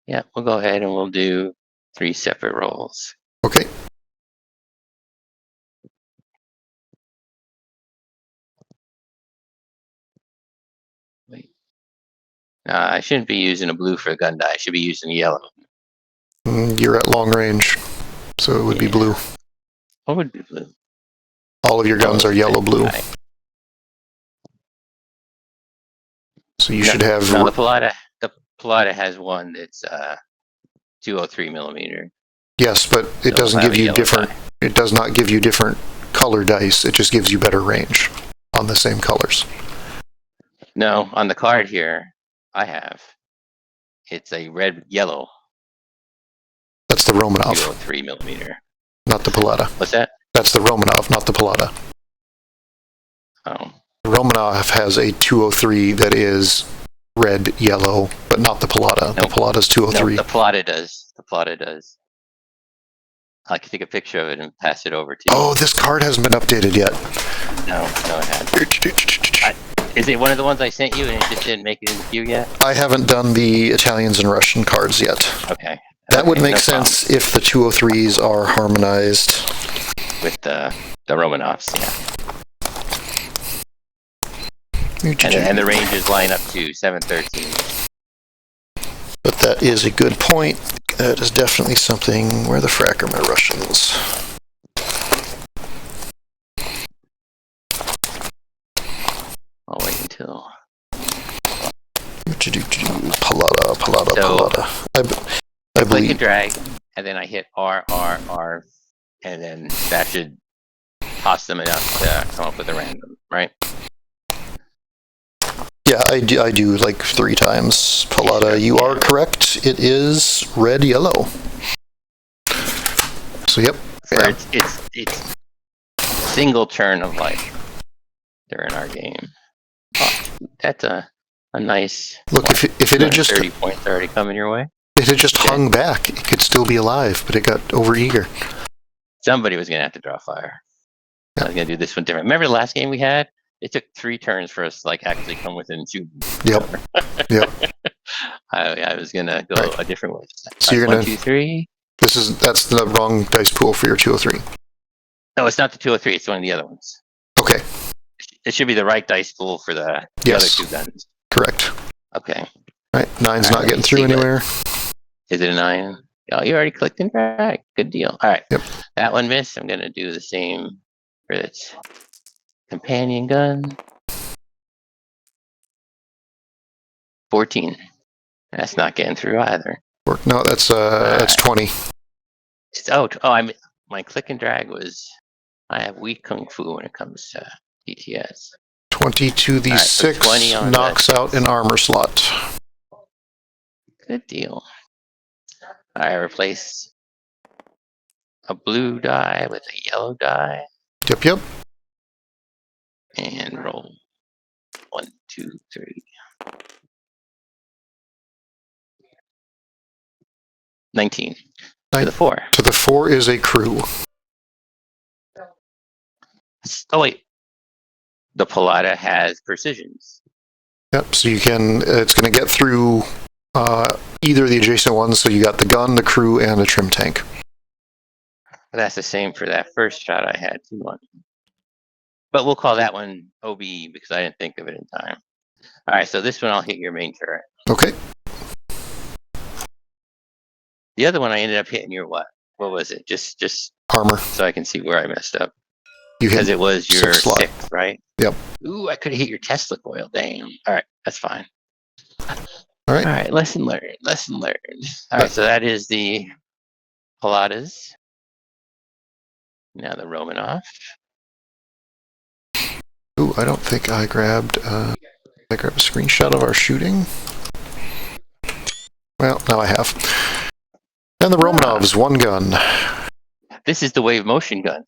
Yeah, we'll go ahead and we'll do 3 separate rolls. Okay. Wait. I shouldn't be using a blue for a gun die. I should be using yellow. You're at long range, so it would be blue. What would be blue? All of your guns are yellow-blue. Right. So you should have... No, the Palada has one that's 203 millimeter. Yes, but it So doesn't I have give a you yellow different... die. It does not give you different color dice. It just gives you better range on the same colors. No, on the card here, I have. It's a red-yellow That's the Romanov, 203 millimeter. not the Palada. What's that? That's the Romanov, not the Palada. Oh, The Romanov has a 203 that is red-yellow, but not the Palada. The Nope. Palada's no, 203. the Palada does. I can take a picture of it and pass it over to you. Oh, this card hasn't been updated yet. No, it hasn't. Is it one of the ones I sent you and it just didn't make it in the queue yet? I haven't done the Italians and Russian cards yet. Okay. That would Okay, make no sense if the 203s are harmonized. problem. With the Romanovs, yeah. And the ranges line up to 713. But that is a good point. That is definitely something. Where the frack are my Russians? I'll wait until. Palada. I Click and believe. drag, and then I hit R, and then that should toss them enough to come up with a random, right? Yeah, I do like 3 times. Palada, Sure, you are yeah. correct. It is red, yellow. So yep. Or Yeah. it's single turn of life during our game. Oh, that's a nice. Look, if it had just 30 points already coming your way. it had just hung back, it could still be alive, but it got overeager. Somebody was gonna have to draw fire. I was gonna do this one different. Remember the last game we had? It took 3 turns for us to like actually come within 2. Yep. Yep. I was gonna go Right. a different way. So you're 1, gonna. 2, 3. That's the wrong dice pool for your 203. No, it's not the 203. It's one of the other ones. Okay. It should be the right dice pool for the other Yes. 2 guns. Correct. Okay. Right. 9's All right, not getting let's through see what- anywhere. Is it a 9? Oh, you already clicked and drag. Good deal. All right. Yep. That one missed. I'm gonna do the same for its companion gun. 14. That's not getting through either. No, that's 20. My click and drag was. I have weak kung fu when it comes to DTS. 20 to the All right, so 6 20 on knocks that. out an armor slot. Good deal. I replace a blue die with a yellow die Yep. and roll 1, 2, 3. 19 to the 4. To the 4 is a crew. Oh wait, the Palada has precisions. Yep. So it's going to get through either of the adjacent ones. So you got the gun, the crew, and a trim tank. But that's the same for that first shot I had too. But we'll call that one OBE because I didn't think of it in time. All right, so this one I'll hit your main turret. Okay. The other one I ended up hitting your what? What was it? Just Armor. so I can see where I messed up. You Because hit it was your 6th slot. 6th, right? Yep. Ooh, I could have hit your Tesla coil. Damn. All right, that's fine. All right. All right, lesson learned. Lesson learned. All right, so that is the Paladas. Now the Romanov. Ooh, I don't think I grabbed a screenshot of our shooting. Well, now I have. And the Romanovs, 1 gun. This is the wave motion gun.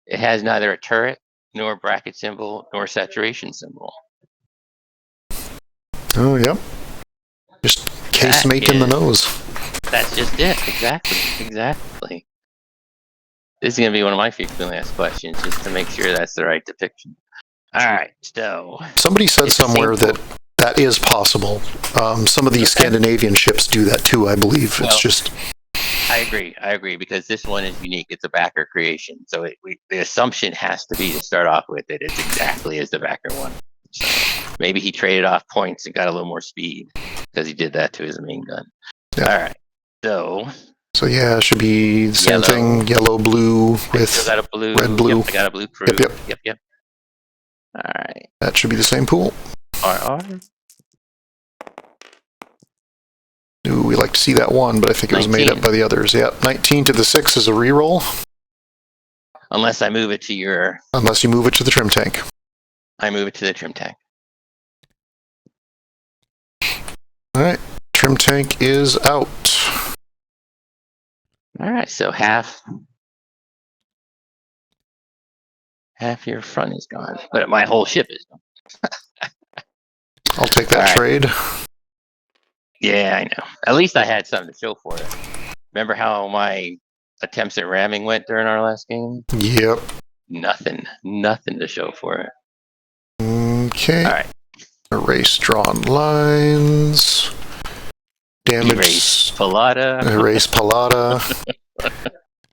It has neither a turret, nor a bracket symbol, nor saturation symbol. Oh, yep. Just case mate in the nose. That's just it. Exactly. This is going to be one of my frequently asked questions, just to make sure that's the right depiction. All right, so. Somebody said It's the somewhere same that is possible. Some of these Scandinavian ships do that too, I believe. Well, It's just. I agree, because this one is unique. It's a backer creation. So the assumption has to be to start off with it. It's exactly as the backer one. So maybe he traded off points and got a little more speed because he did that to his main gun. Yeah. All right, So yeah, it should be the same thing. Yellow, blue with still got a blue, red, blue. Yep, I got a blue crew. Yep. All right, That should be the same pool. RR. Ooh, we like to see that 1, but I think it was made 19. up by the others. Yeah, 19 to the 6 is a reroll, Unless I move it to your, unless you move it to the trim tank. I move it to the trim tank. All right, trim tank is out. All right, so half your front is gone, but my whole ship is gone. I'll take that All right. trade. Yeah, I know. At least I had something to show for it. Remember how my attempts at ramming went during our last game? Yep. Nothing to show for it. Okay. All right. Erase drawn lines. Damage. Erase Palada. Erase Palada.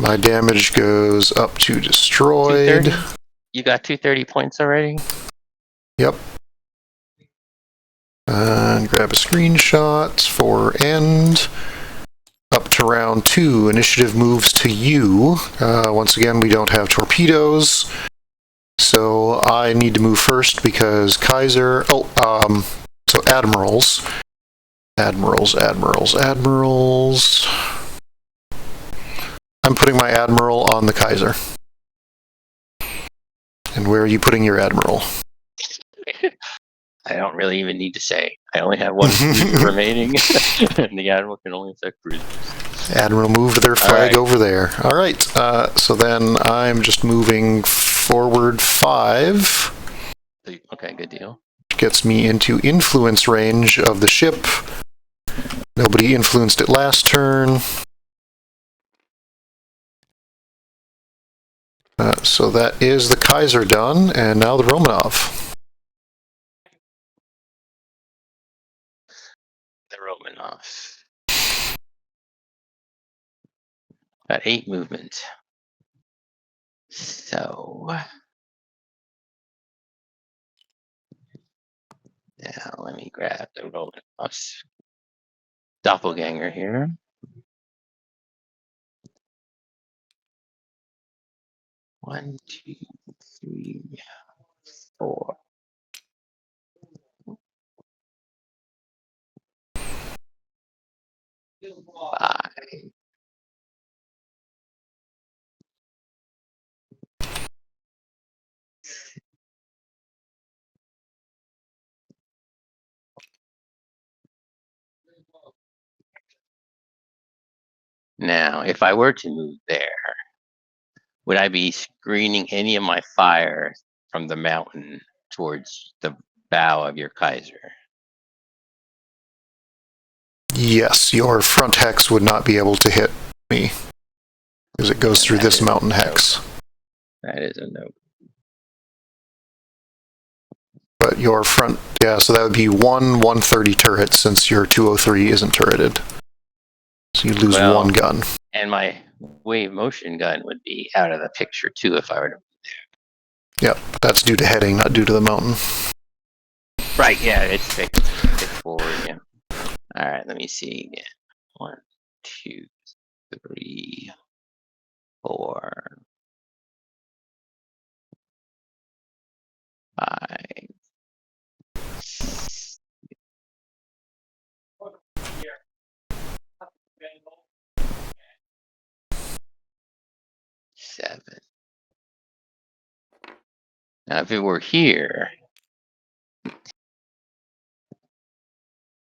My damage goes up to destroyed. 230? You got 230 points already? Yep. And grab a screenshot for end. Up to round 2, initiative moves to you. Once again, we don't have torpedoes, so I need to move first because Kaiser. So admirals. Admirals. I'm putting my admiral on the Kaiser. And where are you putting your admiral? I don't really even need to say. I only have one cruiser remaining, and the admiral can only affect cruisers. Admiral moved their flag over there. All right. So then I'm just moving forward 5. Okay, good deal. Gets me into influence range of the ship. Nobody influenced it last turn. So that is the Kaiser done, and now the Romanov. The Romanov. Got 8 movement. So now let me grab the Romanov's doppelganger here. 1, 2, 3, 4. 5. Now, if I were to move there, would I be screening any of my fire from the mountain towards the bow of your Kaiser? Yes, your front hex would not be able to hit me because it goes through this mountain hex. That is a no. But your front, yeah, so that would be 130 turrets since your 203 isn't turreted. So you lose 1 gun. And my wave motion gun would be out of the picture too if I were to. Yep, that's due to heading, not due to the mountain. Right, yeah, it's fixed forward, yeah. Alright, let me see again. 1, 2, 3, 4, 5. 7. Now, if it were here,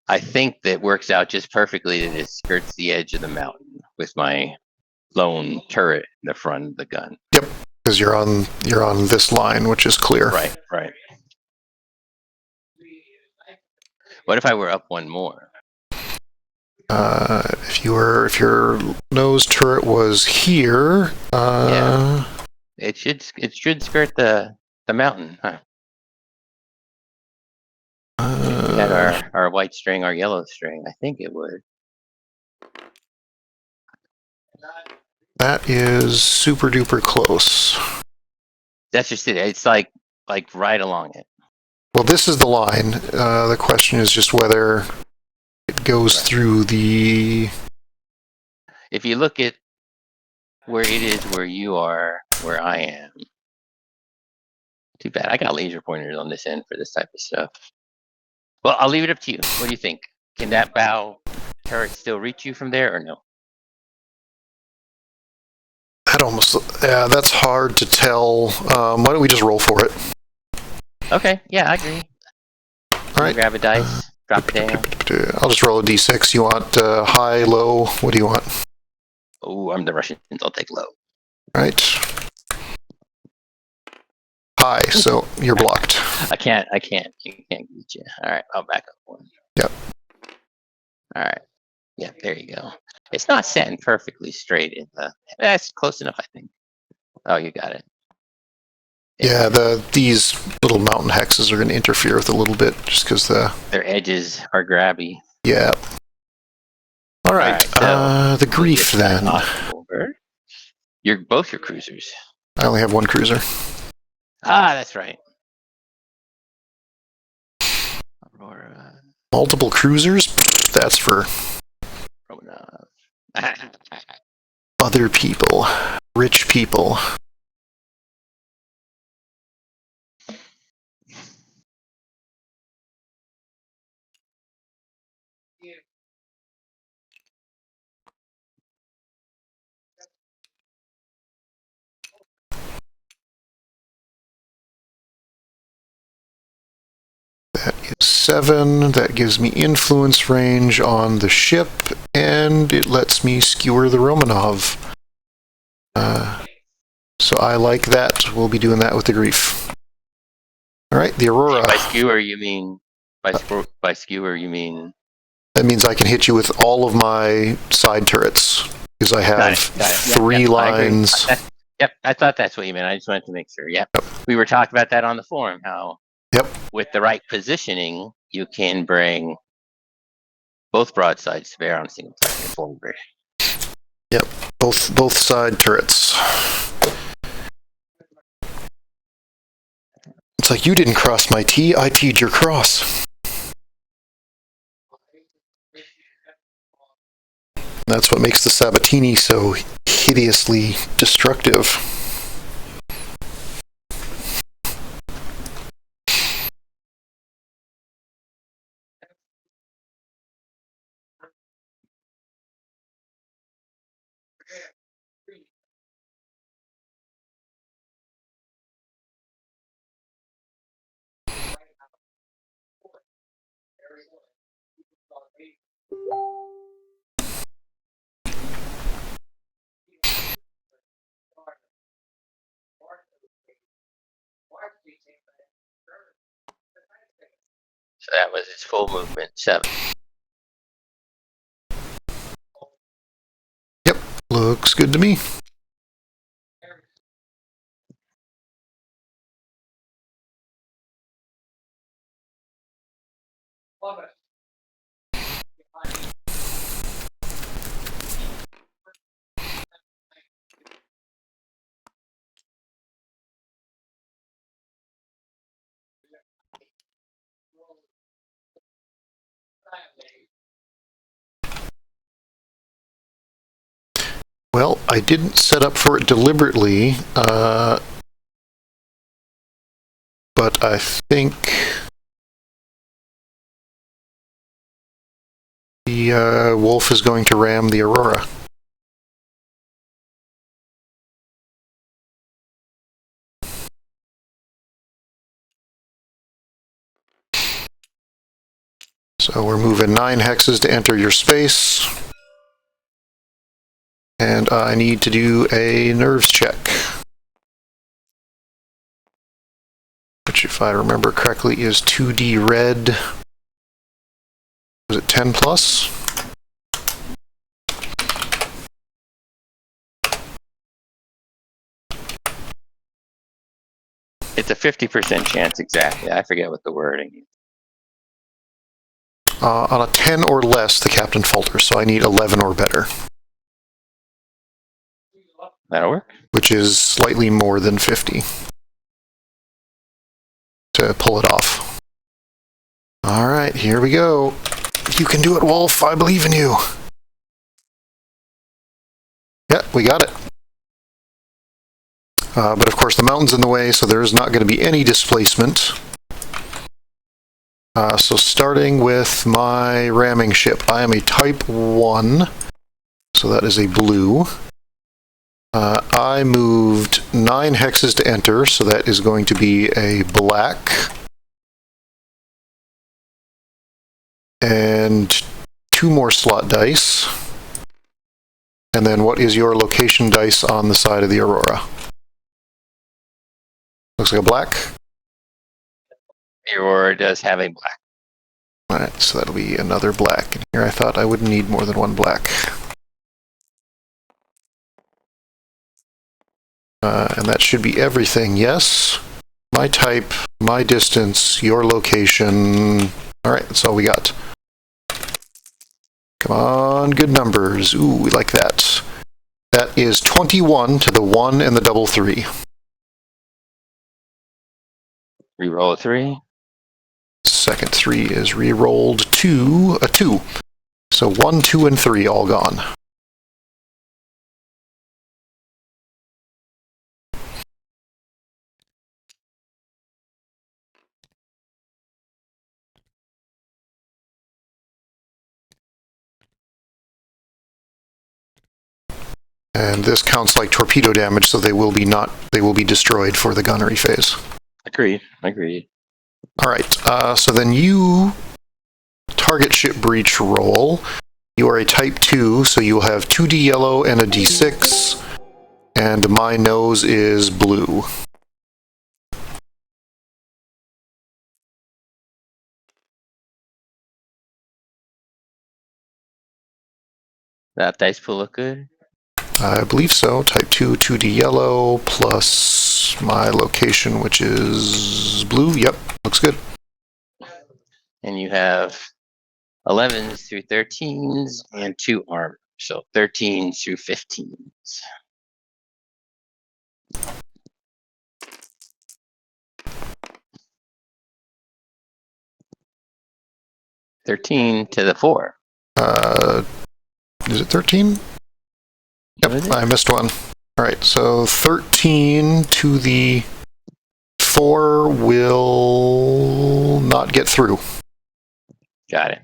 I think that works out just perfectly that it skirts the edge of the mountain with my lone turret in the front of the gun. Yep, because you're on this line, which is clear. Right. What if I were up 1 more? If your nose turret was here, Yeah. It should skirt the mountain, huh? We had our white string, our yellow string. I think it would. That is super duper close. That's just it. It's like right along it. Well, this is the line. The question is just whether it goes through the. If you look at where it is, where you are, where I am. Too bad. I got laser pointers on this end for this type of stuff. Well, I'll leave it up to you. What do you think? Can that bow turret still reach you from there or no? That's hard to tell. Why don't we just roll for it? Okay, yeah, I agree. All right. Grab a dice, drop it down. I'll just roll a d6. You want high, low? What do you want? Oh, I'm the Russians. I'll take low. All right. High, so you're blocked. I can't. You can't get you. All right, I'll back up 1. Yep. All right. Yeah, there you go. It's not setting perfectly straight in the. That's close enough, I think. Oh, you got it. Yeah, these little mountain hexes are going to interfere with a little bit just because their edges are grabby. Yeah. All right. So the grief then. Over. You're both your cruisers. I only have 1 cruiser. Ah, that's right. Aurora. Multiple cruisers? That's for Romanov. other people. Rich people. That is 7. That gives me influence range on the ship, and it lets me skewer the Romanov. So I like that. We'll be doing that with the Grief. All right, the Aurora. By skewer, you mean by skewer, you mean That means I can hit you with all of my side turrets because I have got it. Yep, 3 I agree. lines. Yep, I thought that's what you meant. I just wanted to make sure. Yep, we were talking about that on the forum. How with the right positioning, you can bring both broadsides to bear on a single target forward. Yep, both side turrets. It's like you didn't cross my T, I T'd your cross. That's what makes the Sabatini so hideously destructive. So that was its full movement 7. Yep, looks good to me. Well, I didn't set up for it deliberately, but I think the Wolf is going to ram the Aurora. So we're moving 9 hexes to enter your space. And I need to do a nerves check. Which, if I remember correctly, is 2D red. Was it 10 plus? It's a 50% chance exactly. I forget what the wording is. On a 10 or less, the captain falters, so I need 11 or better. That'll work. Which is slightly more than 50 to pull it off. All right, here we go. You can do it, Wolf. I believe in you. Yeah, we got it. But of course, the mountain's in the way, so there is not going to be any displacement. So starting with my ramming ship, I am a Type 1, so that is a blue. I moved 9 hexes to enter, so that is going to be a black. And 2 more slot dice. And then what is your location dice on the side of the Aurora? Looks like a black. The Aurora does have a black. Alright, so that'll be another black. And here I thought I would need more than 1 black. And that should be everything, yes. My type, my distance, your location. Alright, that's all we got. Come on, good numbers. Ooh, we like that. That is 21 to the 1 and the double 3. Reroll a 3. second 3 is re-rolled to a 2. So 1, 2, and 3 all gone. And this counts like torpedo damage, so they will be destroyed for the gunnery phase. Agreed. All right. So then you target ship breach roll. You are a type 2, so you will have 2d yellow and a d6. And my nose is blue. That dice pool look good? I believe so. Type 2, 2d yellow, plus my location, which is blue. Yep, looks good. And you have 11s through 13s and 2 armor. So 13s through 15s. $13 to the 4. Is it 13? What is Yep, it? I missed one. All right, so 13 to the 4 will not get through, Got it.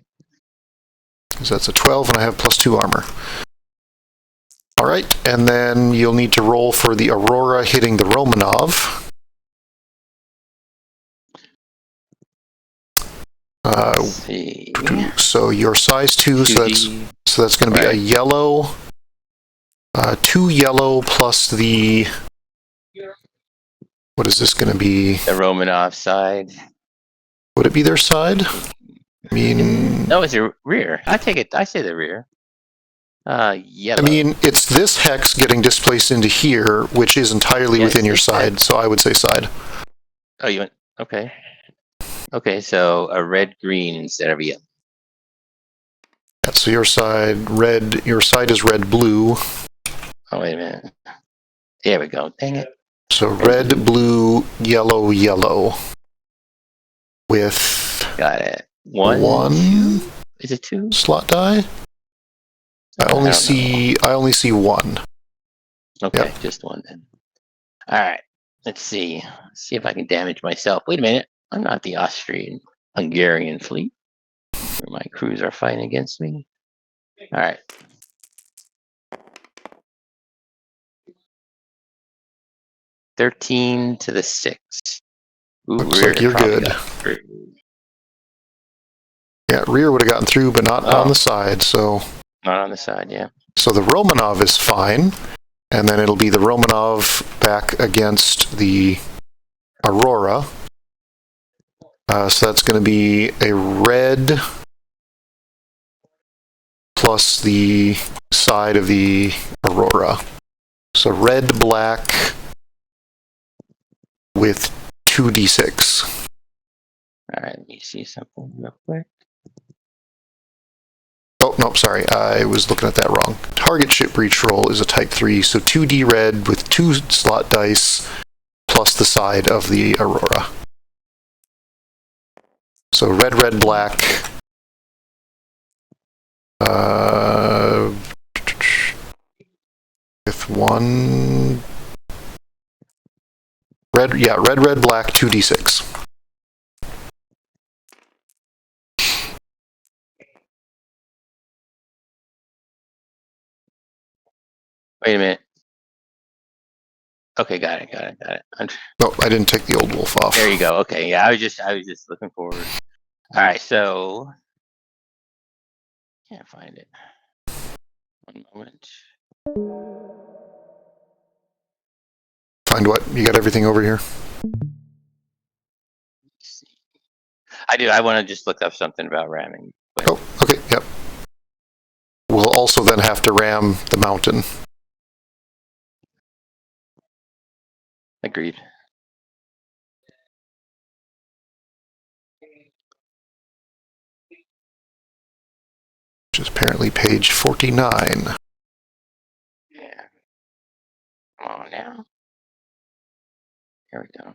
because that's a 12 and I have plus 2 armor. All right, and then you'll need to roll for the Aurora hitting the Romanov. Let's see. So your size 2, so that's 2D. going to be a Right. yellow, 2 yellow plus the, what is this going to be? The Romanov side. Would it be their side? I mean, No, it's a rear. I take it. I say the rear. Yellow. I mean, it's this hex getting displaced into here, which is entirely Yes, within your it's side, so I would say side. Oh, you went. Okay. Okay, so a red-green instead of a yellow. Yeah, so your side is red-blue. Oh, wait a minute. There we go. Dang it. So red, blue, yellow, yellow. With Got it. One. one Is it 2? slot die? I only see one. Okay, Yep. just 1 then. All right. Let's see. Let's see if I can damage myself. Wait a minute. I'm not the Austrian-Hungarian fleet. Where my crews are fighting against me. All right. $13 to the 6. Ooh, Looks rear like you're probably good. got through. Yeah, rear would have gotten through, but not on the side. So Not on the side, yeah. the Romanov is fine, and then it'll be the Romanov back against the Aurora. So that's going to be a red plus the side of the Aurora. So red, black with 2d6. All right, let me see something real quick. Oh, nope, sorry. I was looking at that wrong. Target ship breach roll is a type 3, so 2d red with 2 slot dice plus the side of the Aurora. So red, red, black. With 1... Red, black, 2d6. Wait a minute. Okay, got it. Oh, I didn't take the old wolf off. There you go. Okay, yeah, I was just looking forward. All right, so can't find it. One moment. Find what? You got everything over here? Let's see. I do. I want to just look up something about ramming. But Oh, okay, yep. We'll also then have to ram the mountain. agreed. Which is apparently page 49. Yeah. Come on now. Here we go.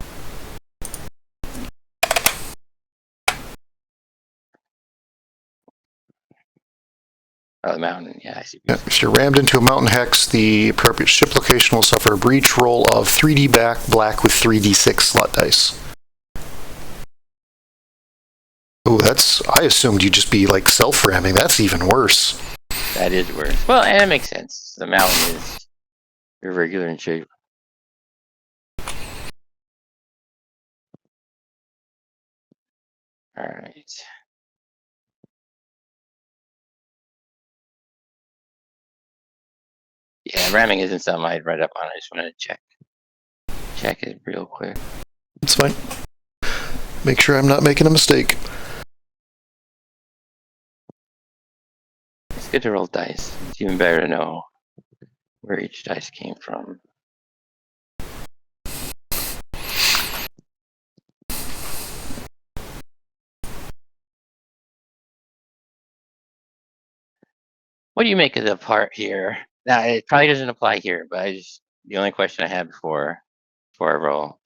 Oh, the mountain. Yeah, I see. Yeah, if you're rammed into a mountain hex, the appropriate ship location will suffer a breach roll of 3D black with 3d6 slot dice. Oh, I assumed you'd just be like self-ramming. That's even worse. That is worse. Well, and it makes sense. The mountain is irregular in shape. All right. Yeah, ramming isn't something I'd read up on. I just wanted to check it real quick. It's fine. Make sure I'm not making a mistake. It's good to roll dice. It's even better to know where each dice came from. What do you make of the part here? Now, it probably doesn't apply here, but the only question I have before I roll.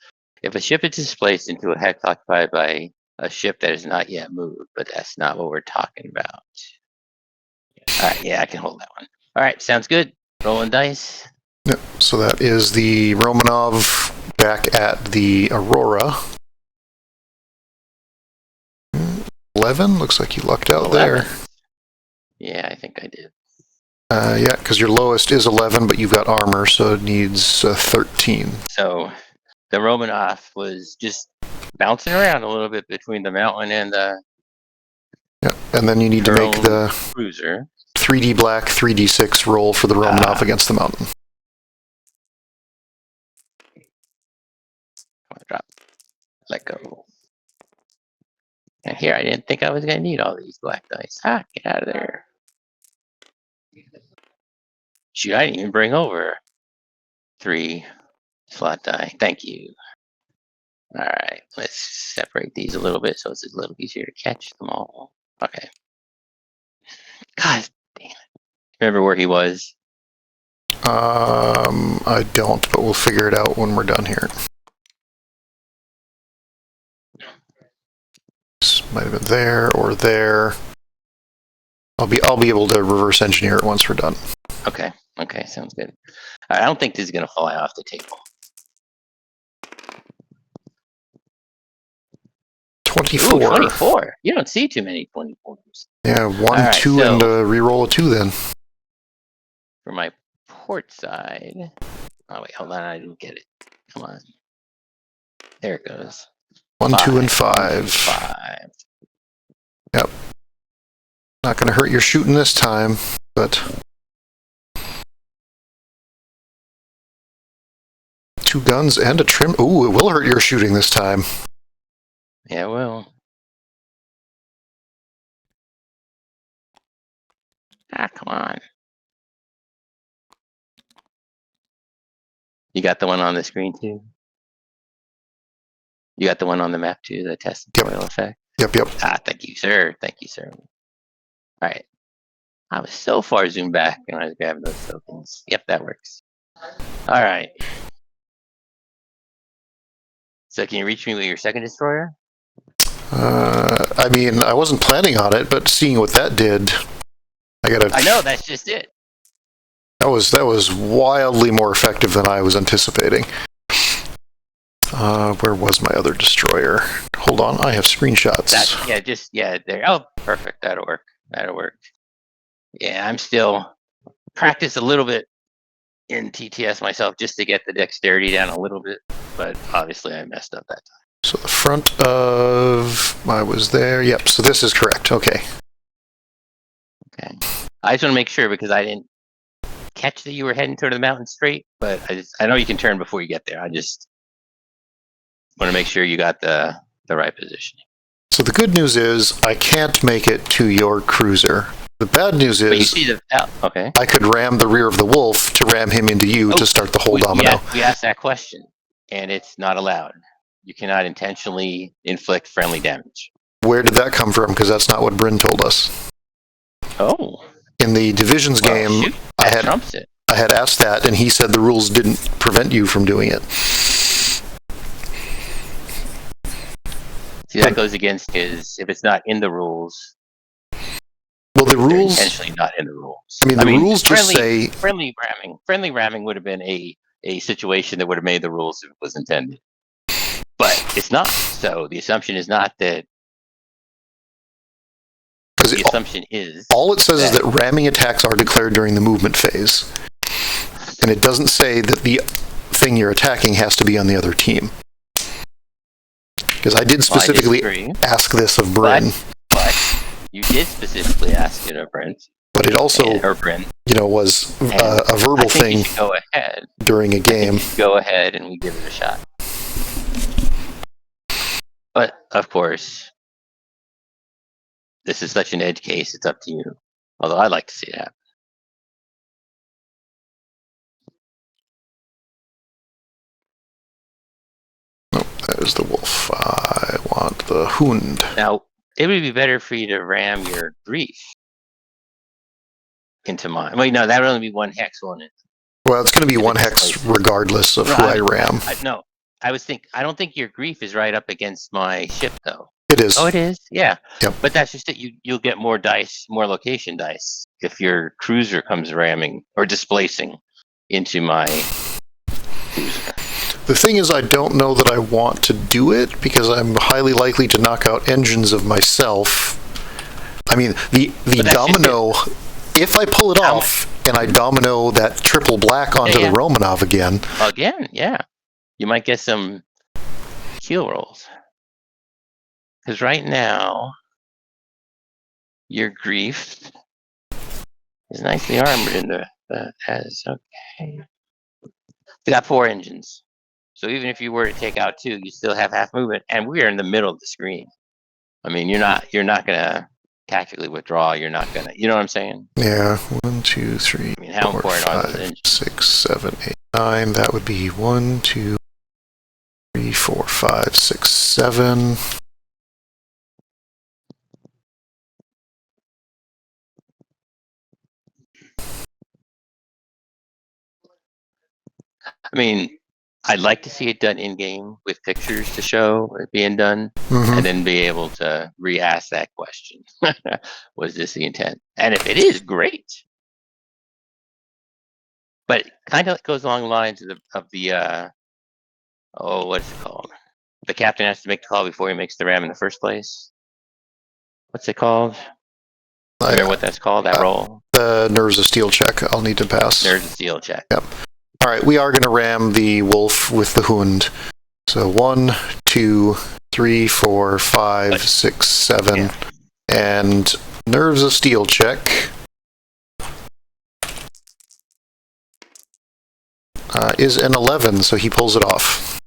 If a ship is displaced into a hex occupied by a ship that is not yet moved, but that's not what we're talking about. All right, yeah, I can hold that one. All right, sounds good. Rolling dice. Yep. So that is the Romanov back at the Aurora. 11? Looks like you lucked out 11. there. Yeah, I think I did. Yeah, because your lowest is 11, but you've got armor, so it needs 13. So the Romanov was just bouncing around a little bit between the mountain and the Yeah, and then you need to make the cruiser. 3D black, 3d6 roll for the Romanov against the mountain. Drop. Let go. And here, I didn't think I was going to need all these black dice. Ah, get out of there. Shoot, I didn't even bring over 3 slot die. Thank you. All right, let's separate these a little bit so it's a little easier to catch them all. Okay. God damn it. Remember where he was? I don't, but we'll figure it out when we're done here. This might have been there or there. I'll be able to reverse engineer it once we're done. Okay, sounds good. All right, I don't think this is going to fly off the table. 24. Ooh, 24. You don't see too many 24s. Yeah, 1, right, 2, so- and reroll a 2 then. For my port side. Oh, wait, hold on. I didn't get it. Come on. There it goes. 1, 2, and 5. 5. Yep. Not going to hurt your shooting this time, but 2 guns and a trim. Ooh, it will hurt your shooting this time. Yeah, well. Ah, come on. You got the one on the screen too? You got the one on the map too, the test Yep. foil effect? Yep. Ah, thank you, sir. Thank you, sir. All right. I was so far zoomed back when I was grabbing those tokens. Yep, that works. All right. So can you reach me with your second destroyer? I mean, I wasn't planning on it, but seeing what that did, I know, that's just it. That was wildly more effective than I was anticipating. Where was my other destroyer? Hold on, I have screenshots. There. Oh, perfect. That'll work. Yeah, I'm still practice a little bit in TTS myself just to get the dexterity down a little bit, but obviously I messed up that time. So the front of I was there. Yep. So this is correct. Okay. Okay. I just want to make sure because I didn't catch that you were heading toward the mountain straight, but I know you can turn before you get there. I just want to make sure you got the right positioning. So the good news is I can't make it to your cruiser. The bad news But you is see okay. I could ram the rear of the wolf to ram him into you to start the whole domino. We asked that question, and it's not allowed. You cannot intentionally inflict friendly damage. Where did that come from? Because that's not what Bryn told us. Oh. In the Divisions game, shoot, I trumps it. had asked that, and he said the rules didn't prevent you from doing it. See, that goes against his, if it's not in the rules, Well, the They're rules. intentionally not in the rules. I mean, the rules just say friendly ramming. Friendly ramming would have been a situation that would have made the rules if it was intended, but it's not. So the assumption is not that. The assumption is all it says is that ramming attacks are declared during the movement phase, and it doesn't say that the thing you're attacking has to be on the other team. Because I did specifically ask this of Bryn. But you did specifically ask it of Bryn. But it also, was a verbal thing. You should go ahead during a game. Go ahead and we give it a shot. But of course, this is such an edge case. It's up to you. Although I'd like to see it happen. Nope, that is the wolf. I want the hund. Now, it would be better for you to ram your grief into mine. Wait, no, that would only be one hex, won't it? Well, it's going to be one hex regardless of who I ram. No, I don't think your grief is right up against my ship, though. It is. Oh, it is? Yeah. Yep. But that's just it. You'll get more dice, more location dice, if your cruiser comes ramming or displacing into my cruiser. The thing is, I don't know that I want to do it, because I'm highly likely to knock out engines of myself. I mean, the domino, if I pull it off, and I domino that triple black onto the Romanov again. Again, yeah. You might get some heal rolls. Because right now, your grief is nicely armored in the okay. We got 4 engines. So even if you were to take out 2, you still have half movement, and we are in the middle of the screen. I mean, you're not gonna tactically withdraw. You're not gonna, you know what I'm saying? Yeah. 1, 2, 3, I mean, how 4, important are those 5, engines? 6, 7, 8, 9. That would be 1, 2, 3, 4, 5, 6, 7. I mean, I'd like to see it done in game with pictures to show it being done, and then be able to re-ask that question. Was this the intent? And if it is, great. But kind of goes along the lines of the what's it called? The captain has to make the call before he makes the ram in the first place. What's it called? Remember what that's called? That roll? The Nerves of Steel check. I'll need to pass. Nerves of Steel check. Yep. All right, we are going to ram the wolf with the hund. So 1, 2, 3, 4, 5, 6, 7, and Nerves of Steel check is an 11, so he pulls it off.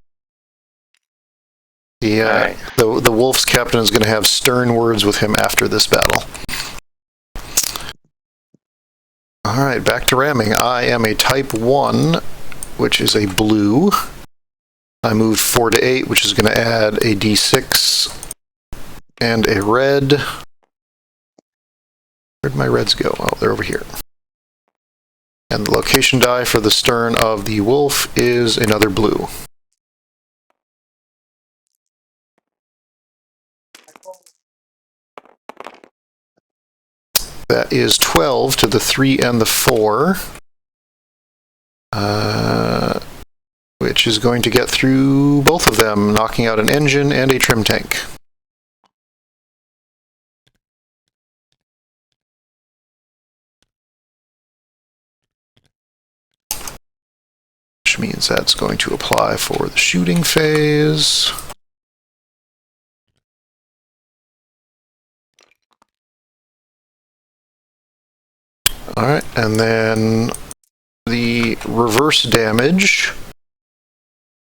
The wolf's captain is going to have stern words with him after this battle. All right, back to ramming. I am a type 1, which is a blue. I moved 4 to 8, which is going to add a d6 and a red. Where'd my reds go? Oh, they're over here. And the location die for the stern of the wolf is another blue. That is 12 to the 3 and the 4, which is going to get through both of them, knocking out an engine and a trim tank. Which means that's going to apply for the shooting phase. Alright, and then the reverse damage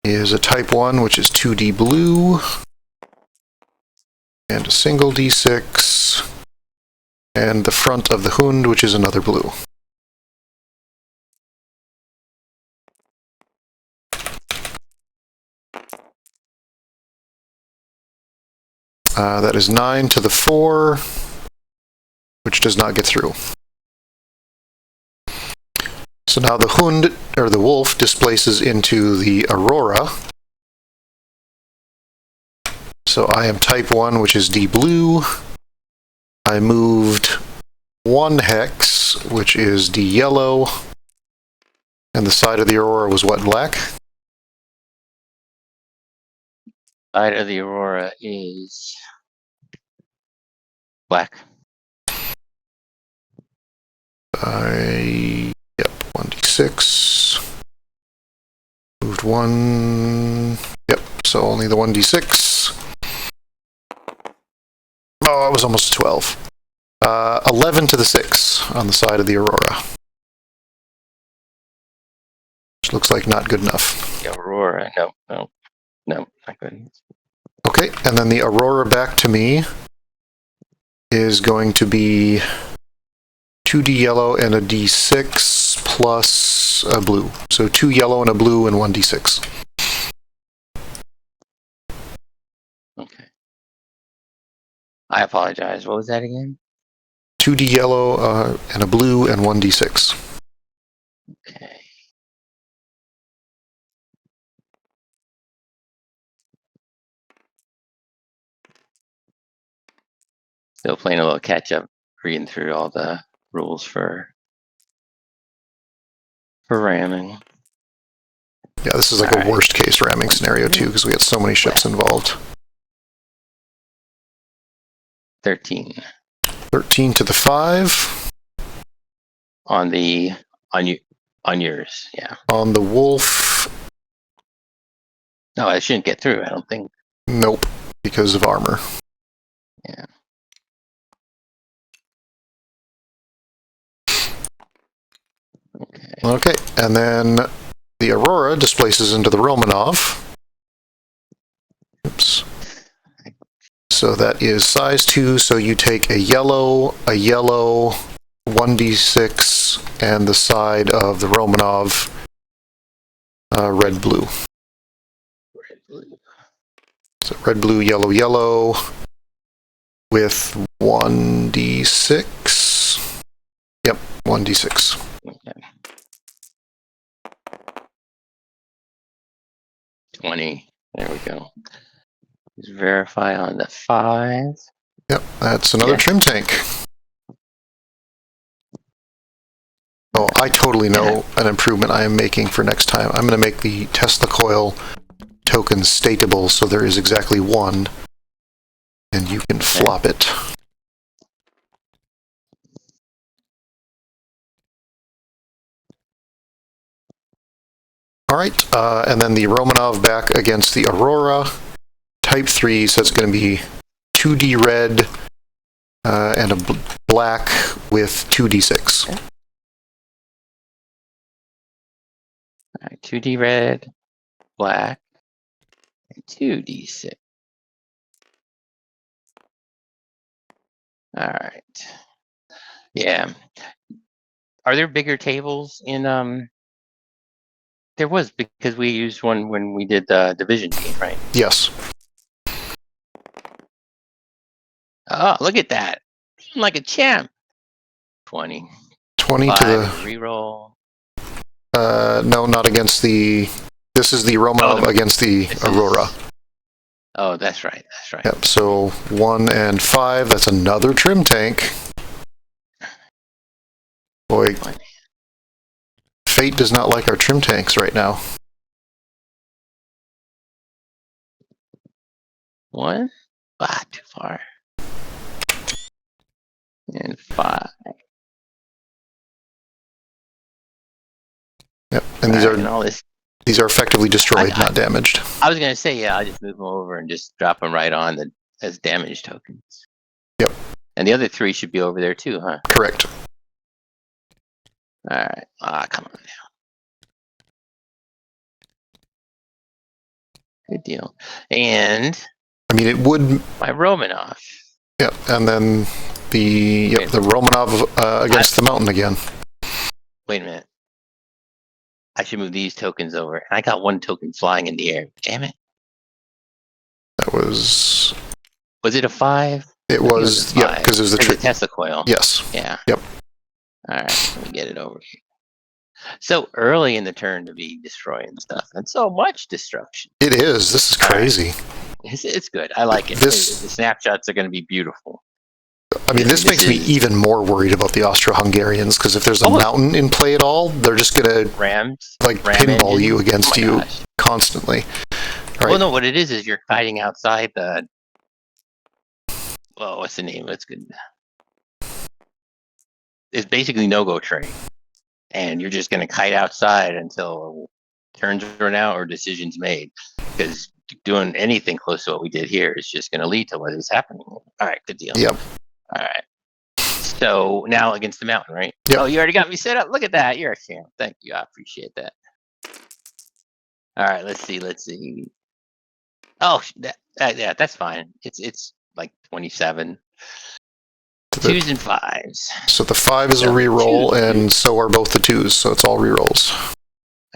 is a type 1, which is 2d blue, and a single d6, and the front of the hund, which is another blue. That is 9 to the 4, which does not get through. So now the hund, or the wolf, displaces into the Aurora. So I am type 1, which is D blue. I moved 1 hex, which is D yellow. And the side of the Aurora was what, black? Side of the Aurora is black. Yep, 1d6. Moved 1. Yep, so only the 1d6. Oh, it was almost 12. 11 to the 6 on the side of the Aurora. Which looks like not good enough. The Aurora, no, not good. Okay, and then the Aurora back to me is going to be 2d yellow and a d6 plus a blue. So 2 yellow and a blue and 1d6. Okay. I apologize. What was that again? 2d yellow and a blue and 1d6. Okay. Still playing a little catch up, reading through all the rules for ramming. Yeah, this is like a worst case ramming scenario too, because we had so many ships involved. 13 13 to the 5. on yours, yeah. On the Wolf, No, I shouldn't get through. I don't think. nope, because of armor. Yeah. Okay. Okay, and then the Aurora displaces into the Romanov. Oops. So that is size 2, so you take a yellow, 1d6, and the side of the Romanov, red-blue. Red-blue. So red, blue, yellow, yellow, with 1d6. Yep, 1d6. Okay. 20. There we go. Just verify on the 5. Yep, that's another trim tank. Oh, I totally know an improvement I am making for next time. I'm going to make the Tesla coil tokens stateable, so there is exactly 1, and you can flop it. Alright, and then the Romanov back against the Aurora. Type 3, so it's going to be 2d red and a black with 2d6. Okay. All right, 2D red, black, and 2d6. All right. Yeah. Are there bigger tables in There was, because we used one when we did the division game, right? Yes. Oh, look at that. I'm like a champ. 20. 20 to the... reroll. No, not against the... This is the Romanov against the Aurora. Oh, that's right. That's right. Yep, so 1 and 5, that's another trim tank. Boy, fate does not like our trim tanks right now. 1. Ah, too far. And 5. Yep, and these and all this. these are effectively destroyed, not damaged. I was gonna say, yeah, I'll just move them over and just drop them right on as damage tokens. Yep. And the other 3 should be over there too, huh? Correct. All right. Come on now. Good deal. And I mean, it would... my Romanov. Yep, and then the Romanov against the mountain again. Wait a minute. I should move these tokens over. I got 1 token flying in the air. Damn it. That was... Was it a 5? It was, yeah, because it was the Tesla coil. Yes. Yeah. Yep. All right, let me get it over here. So early in the turn to be destroying stuff, and so much destruction. It is. This is crazy. It's good. I like it. The snapshots are going to be beautiful. I mean, this makes me even more worried about the Austro-Hungarians, because if there's a mountain in play at all, they're just gonna Rams, like pinball you against you constantly. Right. Well, no, what it is you're fighting outside the. Well, what's the name? It's good. It's basically no-go terrain, and you're just gonna kite outside until turns run out or decisions made, because doing anything close to what we did here is just going to lead to what is happening. All right, good deal. Yep. All right. So now against the mountain, right? Yep. Oh, you already got me set up. Look at that. You're a champ. Thank you. I appreciate that. All right. Let's see. Oh, yeah, that's fine. It's like 27. Twos and fives. So the 5 is a reroll, and so are both the 2s. So it's all rerolls.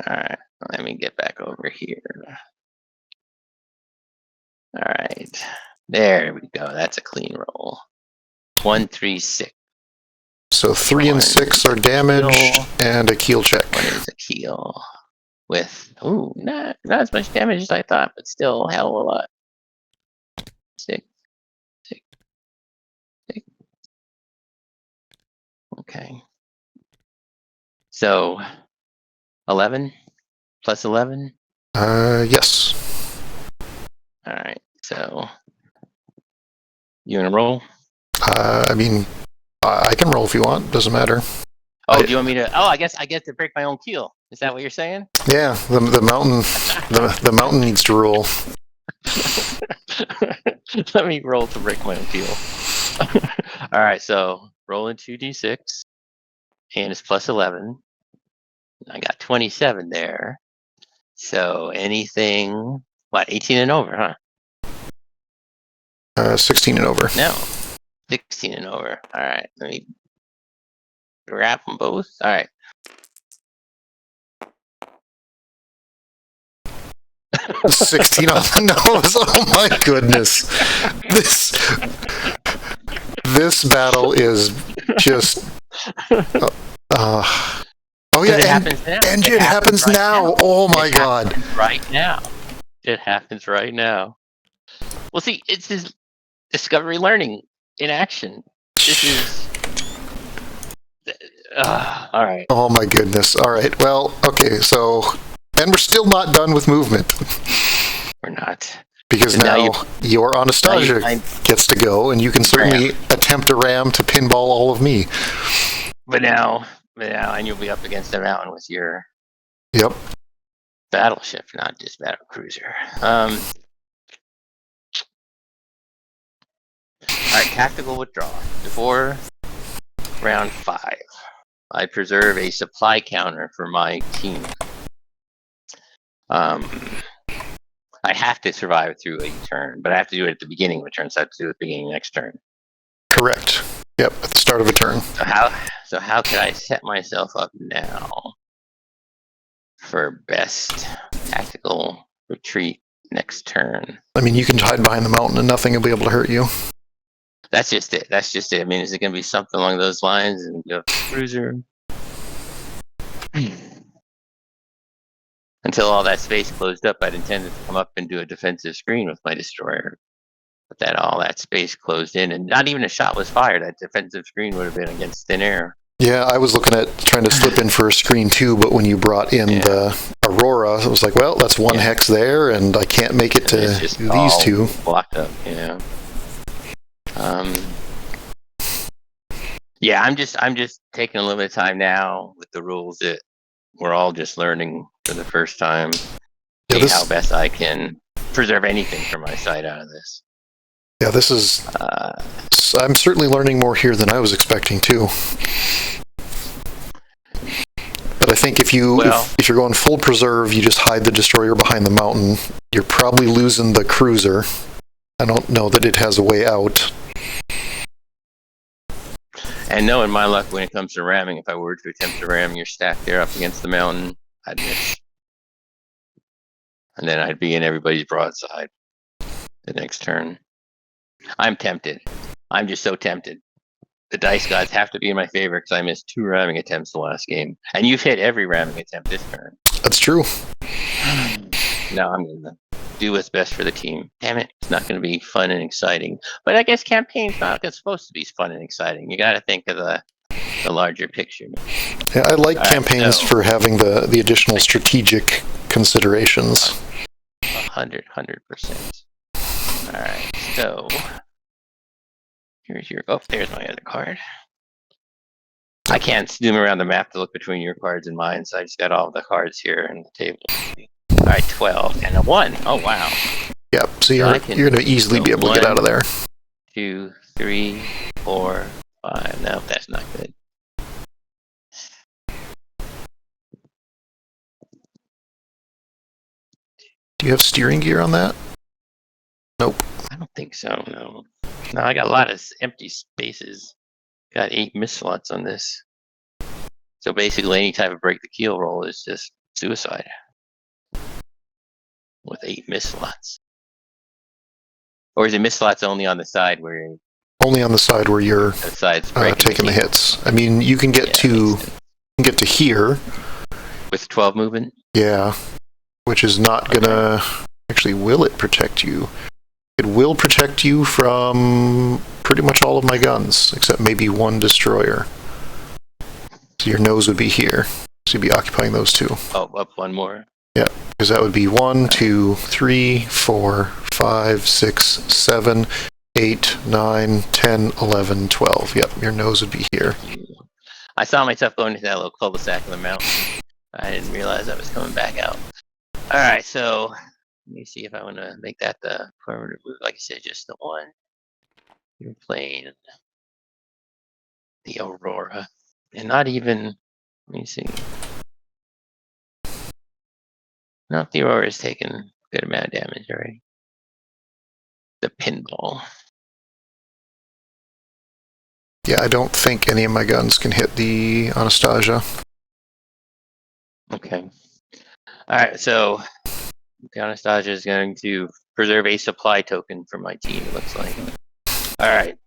All right. Let me get back over here. All right, there we go. That's a clean roll. 1, 3, 6. So 3 and 6 are damaged, and a keel check. 1 is a keel with not as much damage as I thought, but still hell of a lot. 6. Okay. So 11 plus 11. Yes. All right. So you gonna roll? I mean, I can roll if you want. Doesn't matter. Oh, do you want me to? Oh, I guess to break my own keel. Is that what you're saying? Yeah, the mountain, the mountain needs to roll. Let me roll to break my own keel. All right, so rolling 2d6, and it's plus 11. I got 27 there. So anything, 18 and over, huh? 16 and over. No, 16 and over. All right, let me wrap them both. All right. $16 on the nose. Oh my goodness. This battle is just oh yeah, it happens now. And it happens right now. Oh my god. Right now. It happens right now. Well, see, it's his discovery learning in action. This is all right. Oh my goodness. All right. Well, okay, so and we're still not done with movement. We're not. Because now your Anastasia gets to go, and you can certainly attempt to ram to pinball all of me. But now, and you'll be up against the mountain with your battleship, not just battle cruiser. All right, tactical withdrawal. Before round 5, I preserve a supply counter for my team. I have to survive through a turn, but I have to do it at the beginning of a turn, so I have to do it at the beginning of the next turn. Correct. Yep, at the start of a turn. So how can I set myself up now for best tactical retreat next turn? I mean, you can hide behind the mountain and nothing will be able to hurt you. That's just it. I mean, is it going to be something along those lines? And you have cruiser. Until all that space closed up, I'd intended to come up and do a defensive screen with my destroyer. But then all that space closed in, and not even a shot was fired. That defensive screen would have been against thin air. Yeah, I was looking at trying to slip in for a screen too, but when you brought in the Aurora, it was like, well, that's one hex there, and I can't make it to these two. Blocked up, Yeah, I'm just taking a little bit of time now with the rules that we're all just learning for the first time. See how best I can preserve anything from my side out of this. Yeah, this is. I'm certainly learning more here than I was expecting too. But I think if you're going full preserve, you just hide the destroyer behind the mountain. You're probably losing the cruiser. I don't know that it has a way out. And knowing my luck when it comes to ramming, if I were to attempt to ram your stack there up against the mountain, I'd miss. And then I'd be in everybody's broadside the next turn. I'm tempted. I'm just so tempted. The dice gods have to be in my favor because I missed 2 ramming attempts the last game. And you've hit every ramming attempt this turn. That's true. No, I'm in the... do what's best for the team. Damn it, it's not going to be fun and exciting. But I guess campaign's not supposed to be fun and exciting. You got to think of the larger picture. Yeah, I like All right, campaigns so- for having the additional strategic considerations. 100%. All right, so here's your. Oh, there's my other card. I can't zoom around the map to look between your cards and mine, so I just got all the cards here on the table. All right, 12 and a 1. Oh wow. Yep. So I you're can going to easily go be able to get out of there. 2, 3, 4, 5. No, that's not good. Do you have steering gear on that? Nope. I don't think so. No. No, I got a lot of empty spaces. Got 8 miss slots on this. So basically, any type of break the keel roll is just suicide. With 8 miss slots. Or is it miss slots only on the side where you're Only on the side where you're the sides breaking taking the keel? hits. I mean, you can get Yeah, to makes sense. here. With 12 movement. Yeah, which is not gonna actually. Will it protect you? It will protect you from pretty much all of my guns, except maybe one destroyer. So your nose would be here. So you'd be occupying those two. Oh, up one more. Because that would be 1, 2, 3, 4, 5, 6, 7, 8, 9, 10, 11, 12. Yep, your nose would be here. I saw myself going into that little cul-de-sac in the mountain. I didn't realize I was coming back out. All right, so let me see if I want to make that the permanent move. Like I said, just the one. You're playing the Aurora, and not even. Let me see. No, the Aurora is taking a good amount of damage already. The pinball. Yeah, I don't think any of my guns can hit the Anastasia. Okay. All right, so the Anastasia is going to preserve a supply token for my team, it looks like. All right.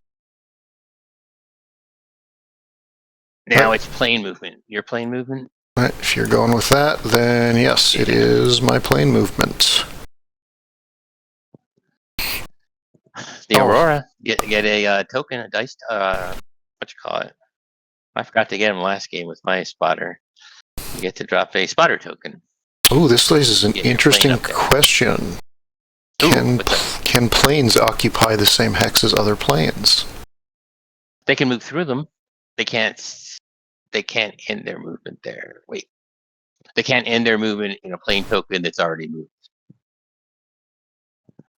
Now it's plane movement. Your plane movement? Right, if you're going with that, then yes, it is my plane movement. The Oh. Aurora. Get a token, a dice. What you call it? I forgot to get him last game with my spotter. You get to drop a spotter token. Oh, this raises an Get your interesting plane up there. question. Ooh, what's up? Can planes occupy the same hex as other planes? They can move through them. They can't. They can't end their movement there. Wait. They can't end their movement in a plane token that's already moved.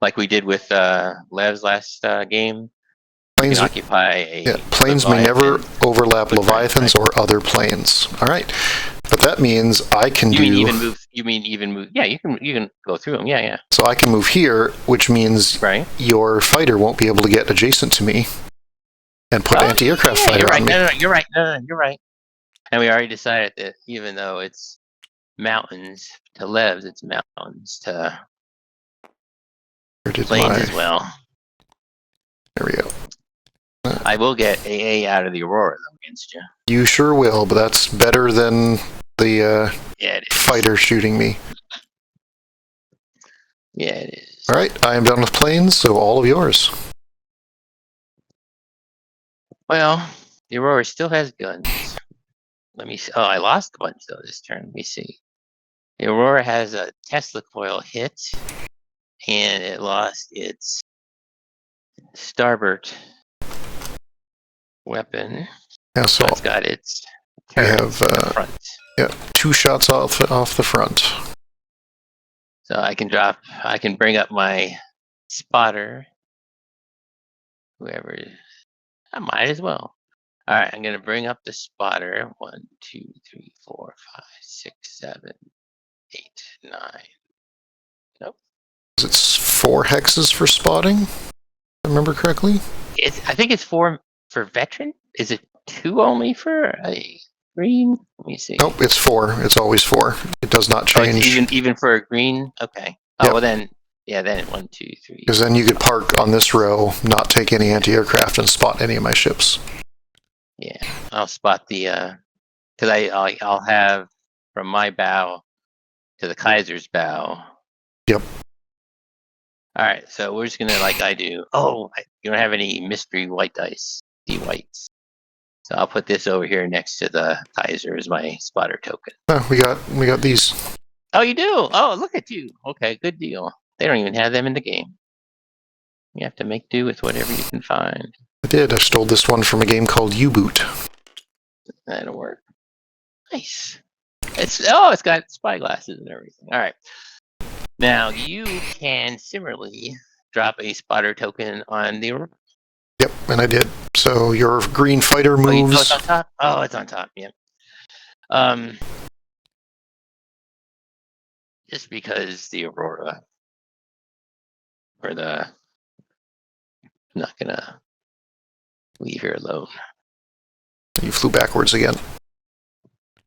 Like we did with Lev's last game. You Planes, can occupy a planes may never Leviathan. overlap footprint, Leviathans or other planes. All right, but that means I can You do. mean even move? You mean even move? Yeah, you can go through them. Yeah. So I can move here, which means Right. your fighter won't be able to get adjacent to me and put anti-aircraft yeah, fighter you're right. on me. No, you're right. No, you're right. And we already decided that even though it's mountains to Levs, it's mountains to Where did planes my- as well. There we go. I will get AA out of the Aurora though, against you. You sure will, but that's better than the Yeah, it is. fighter shooting me. Yeah, it is. All right, I am done with planes, so all of yours. Well, the Aurora still has guns. Let me see. Oh, I lost a bunch though this turn. Let me see. The Aurora has a Tesla coil hit, and it lost its starboard weapon. Yeah, So so it's got its we turret have in the front. 2 shots off the front. So I can bring up my spotter. Whoever, I might as well. All right, I'm gonna bring up the spotter. 1, 2, 3, 4, 5, 6, 7, 8, 9. Nope. It's 4 hexes for spotting, if I remember correctly. I think it's 4 for veteran. Is it 2 only for a green? Let me see. Nope, it's 4. It's always 4. It does not Oh, it's change. even for a green. Okay. Oh Yep. well then, yeah. Then 1, 2, 3. Because then you could park on this row, not take any anti-aircraft, and spot any of my ships. Yeah, I'll spot the because I'll have from my bow to the Kaiser's bow. Yep. All right, so we're just gonna like I do. Oh, you don't have any mystery white dice, D whites. So I'll put this over here next to the Kaiser as my spotter token. We got these. Oh, you do? Oh, look at you. Okay, good deal. They don't even have them in the game. You have to make do with whatever you can find. I did. I stole this one from a game called U-Boot. That'll work. Nice. It's got spyglasses and everything. All right. Now you can similarly drop a spotter token on the. Yep, and I did. So your green fighter moves. Oh, it's on top. Oh, it's on top. Yep. Just because the Aurora or the. I'm not gonna leave her alone. You flew backwards again.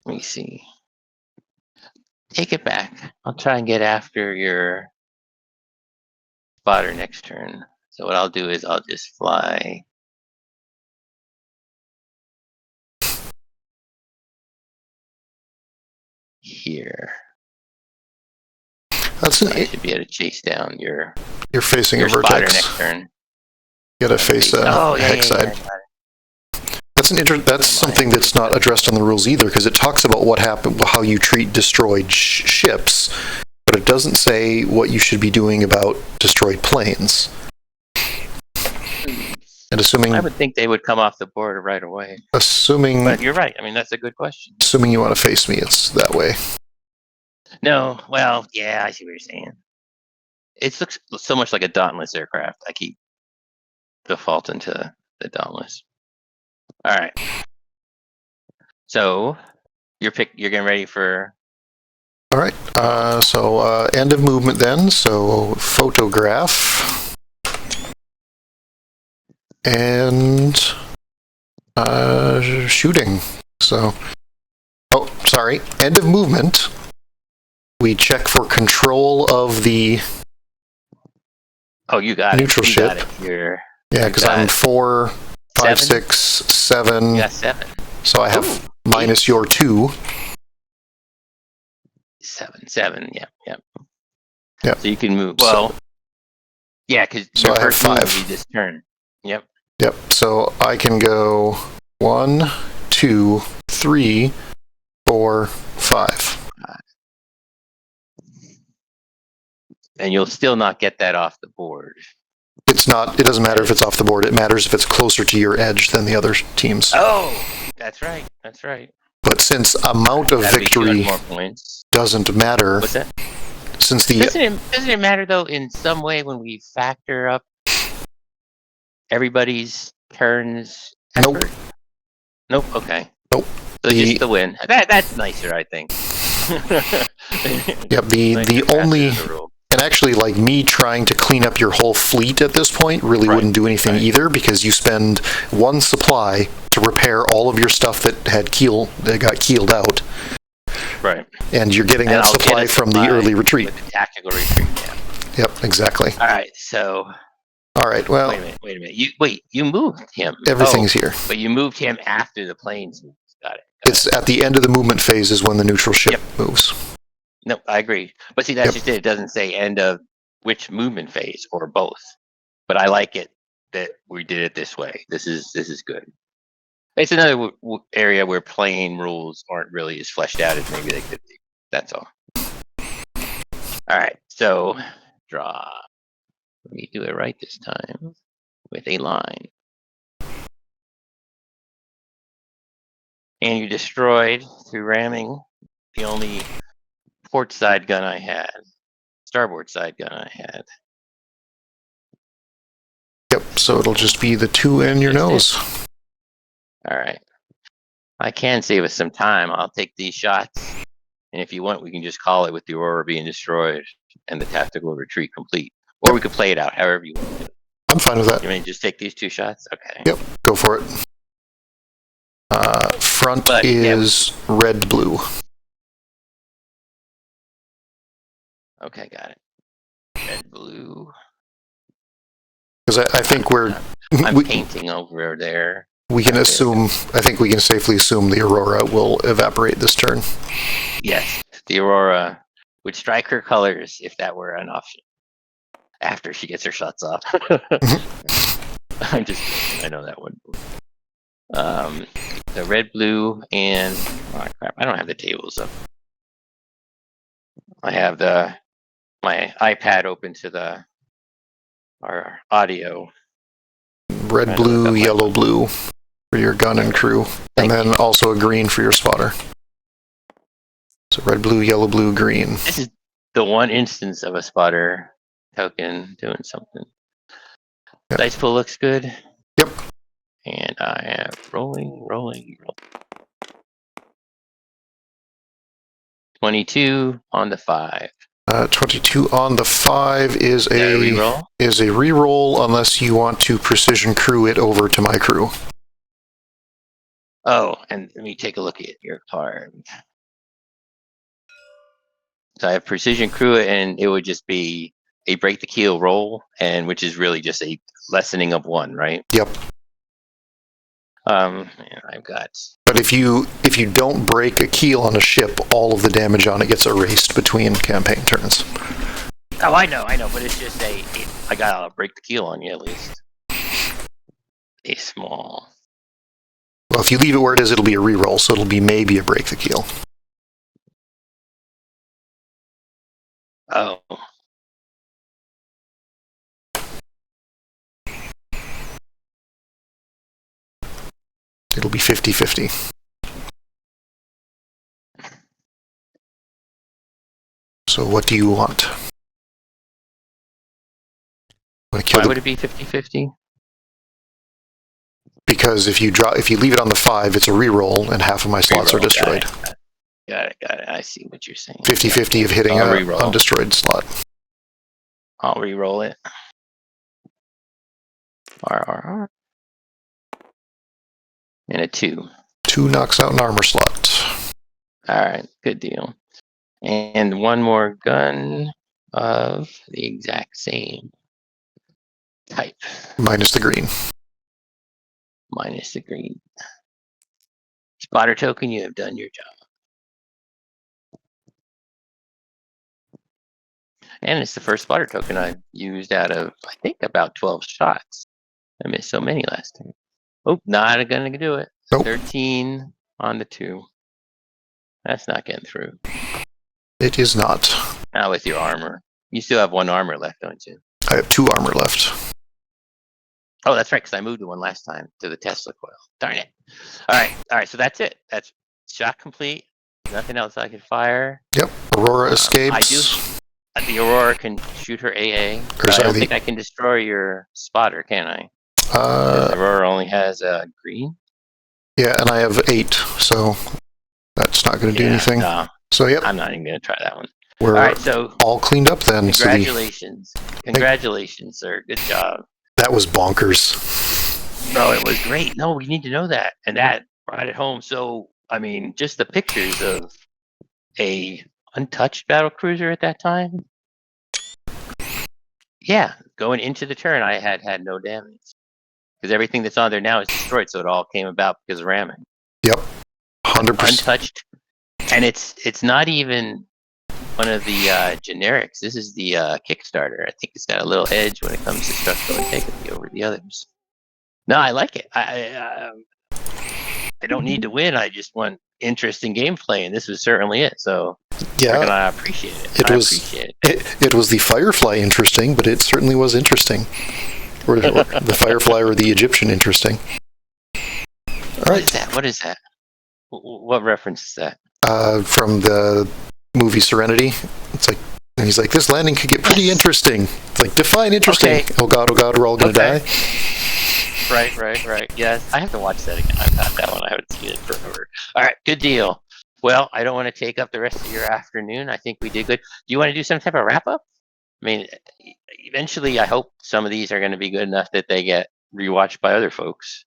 Let me see. Take it back. I'll try and get after your spotter next turn. So what I'll do is I'll just fly here. That's I should be able to chase down your You're facing a spotter vertex. next turn. You gotta face a hex side. That's something that's not addressed on the rules either, because it talks about what happened, how you treat destroyed ships, but it doesn't say what you should be doing about destroyed planes. And I would think they would come off the board right away. But you're right. I mean, that's a good question. Assuming you want to face me, it's that way. No, well, yeah, I see what you're saying. It looks so much like a Dauntless aircraft. I keep defaulting to the Dauntless. All right. So you're getting ready for. All right. So end of movement then. So photograph and shooting. So, oh, sorry. End of movement. We check for control of the. Oh, you got neutral it. You ship. got it. Yeah, because I'm 4, 5, 6, 7. You got 7. So I have minus your 2. 7. Yep. Yep. So you can move. Well, yeah, because so I have 5. You this turn. Yep. Yep. So I can go 1, 2, 3, 4, 5. And you'll still not get that off the board. It's not. It doesn't matter if it's off the board. It matters if it's closer to your edge than the other teams. Oh, that's right. That's right. But since amount of victory doesn't matter, what's that? Since the doesn't it matter though in some way when we factor up everybody's turns? Nope. Effort? Nope. Okay. Nope. So just the win. That's nicer, I think. Yep. The only. And actually, like, me trying to clean up your whole fleet at this point really wouldn't do anything either, because you spend 1 supply to repair all of your stuff that got keeled out. Right. And you're getting that supply from the early retreat. With the tactical retreat, yeah. Yep, exactly. All right, so... All right, well... Wait a minute. You moved him. Everything's here. But you moved him after the planes moved. Got it. It's at the end of the movement phase is when the neutral ship moves. No, I agree. But see, that's just it. It doesn't say end of which movement phase or both. But I like it that we did it this way. This is good. It's another area where playing rules aren't really as fleshed out as maybe they could be. That's all. All right. So draw. Let me do it right this time with a line. And you destroyed through ramming the only port side gun I had, starboard side gun I had. Yep, so it'll just be the 2 in your nose. All right. I can save us some time. I'll take these shots. And if you want, we can just call it with the Aurora being destroyed and the tactical retreat complete. Or we could play it out however you want to. I'm fine with that. You mean just take these 2 shots? Okay. Yep, go for it. Front is red-blue. Okay, got it. Red, blue. Because I think I'm painting over there. We can assume, I think we can safely assume the Aurora will evaporate this turn. Yes, the Aurora would strike her colors if that were an option. after she gets her shots off. I'm just kidding. I know that one. The red, blue, and oh crap! I don't have the tables up. I have my iPad open to our audio. Red, blue, yellow, blue for your gun and crew, and then also a green for your spotter. So red, blue, yellow, blue, green. This is the one instance of a spotter token doing something. Yep. Dice pool looks good. Yep. And I am rolling. 22 on the 5. 22 on the 5 is a reroll? Is a reroll unless you want to precision crew it over to my crew. Oh, and let me take a look at your card. So I have precision crew it, and it would just be a break the keel roll, and which is really just a lessening of 1, right? Yep. And I've got. But if you don't break a keel on a ship, all of the damage on it gets erased between campaign turns. Oh, I know, but it's just I gotta break the keel on you at least. A small. Well, if you leave it where it is, it'll be a reroll, so it'll be maybe a break the keel. Oh. It'll be 50-50. So what do you want? Why would it be 50-50? Because if you leave it on the 5, it's a reroll, and half of my slots are destroyed. Got it. I see what you're saying. 50-50 of hitting an undestroyed slot. I'll reroll it. R. And a 2. 2 knocks out an armor slot. Alright, good deal. And one more gun of the exact same type. Minus the green. Spotter token, you have done your job. And it's the first spotter token I've used out of, I think, about 12 shots. I missed so many last time. Oh, not gonna do it. Nope. 13 on the 2. That's not getting through. It is not. Now with your armor. You still have 1 armor left, don't you? I have 2 armor left. Oh, that's right, because I moved 1 last time to the Tesla coil. Darn it. All right, so that's it. That's shot complete. Nothing else I can fire. Yep. Aurora escapes. The Aurora can shoot her AA. But I don't think I can destroy your spotter, can I? Aurora only has green. Yeah, and I have 8, so that's not going to do anything. No, so yep. I'm not even going to try that one. We're all right, so all cleaned up then. Congratulations. Congratulations, sir. Good job. That was bonkers. No, it was great. No, we need to know that. And that brought it home. So, I mean, just the pictures of a untouched battle cruiser at that time. Yeah, going into the turn, I had no damage. Because everything that's on there now is destroyed, so it all came about because of ramming. Yep, 100%. Untouched. And it's not even one of the generics. This is the Kickstarter. I think it's got a little edge when it comes to structural integrity over the others. No, I like it. I don't need to win. I just want interesting gameplay, and this was certainly it. So yeah, I appreciate it. It was the Firefly interesting, but it certainly was interesting. Or the Firefly or the Egyptian interesting. All right. What is that? What reference is that? From the movie Serenity. It's like, and he's like, this landing could get pretty interesting. It's like, define interesting. Okay. Oh god, we're all gonna die. Right. Yes, I have to watch that again. I've got that one. I haven't seen it forever. All right, good deal. Well, I don't want to take up the rest of your afternoon. I think we did good. Do you want to do some type of wrap up? I mean, eventually, I hope some of these are going to be good enough that they get rewatched by other folks.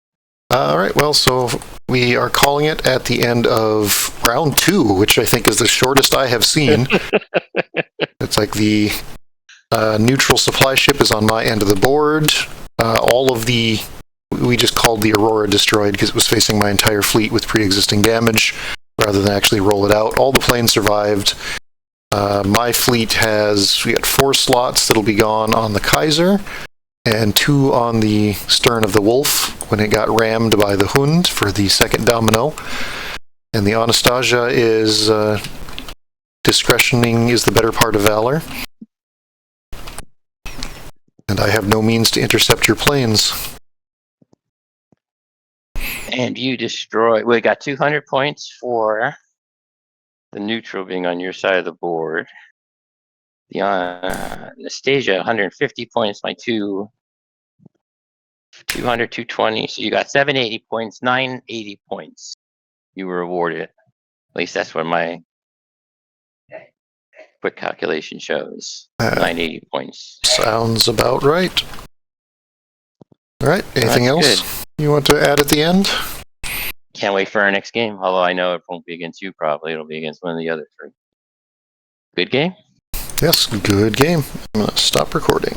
All right. Well, so we are calling it at the end of round 2, which I think is the shortest I have seen. It's like the neutral supply ship is on my end of the board. We just called the Aurora destroyed because it was facing my entire fleet with pre-existing damage rather than actually roll it out. All the planes survived. My fleet we got 4 slots that'll be gone on the Kaiser, and 2 on the stern of the Wolf when it got rammed by the Hund for the second domino. And the Anastasia is discretioning is the better part of valor. And I have no means to intercept your planes. And you destroy. We got 200 points for the neutral being on your side of the board. The Anastasia, 150 points. My 200, 220. So you got 780 points, 980 points. You were awarded. At least that's what my quick calculation shows. 980 points. Sounds about right. All right. Anything else good. you want to add at the end? Can't wait for our next game. Although I know it won't be against you. Probably it'll be against one of the other 3. Good game. Yes, good game. I'm going to stop recording.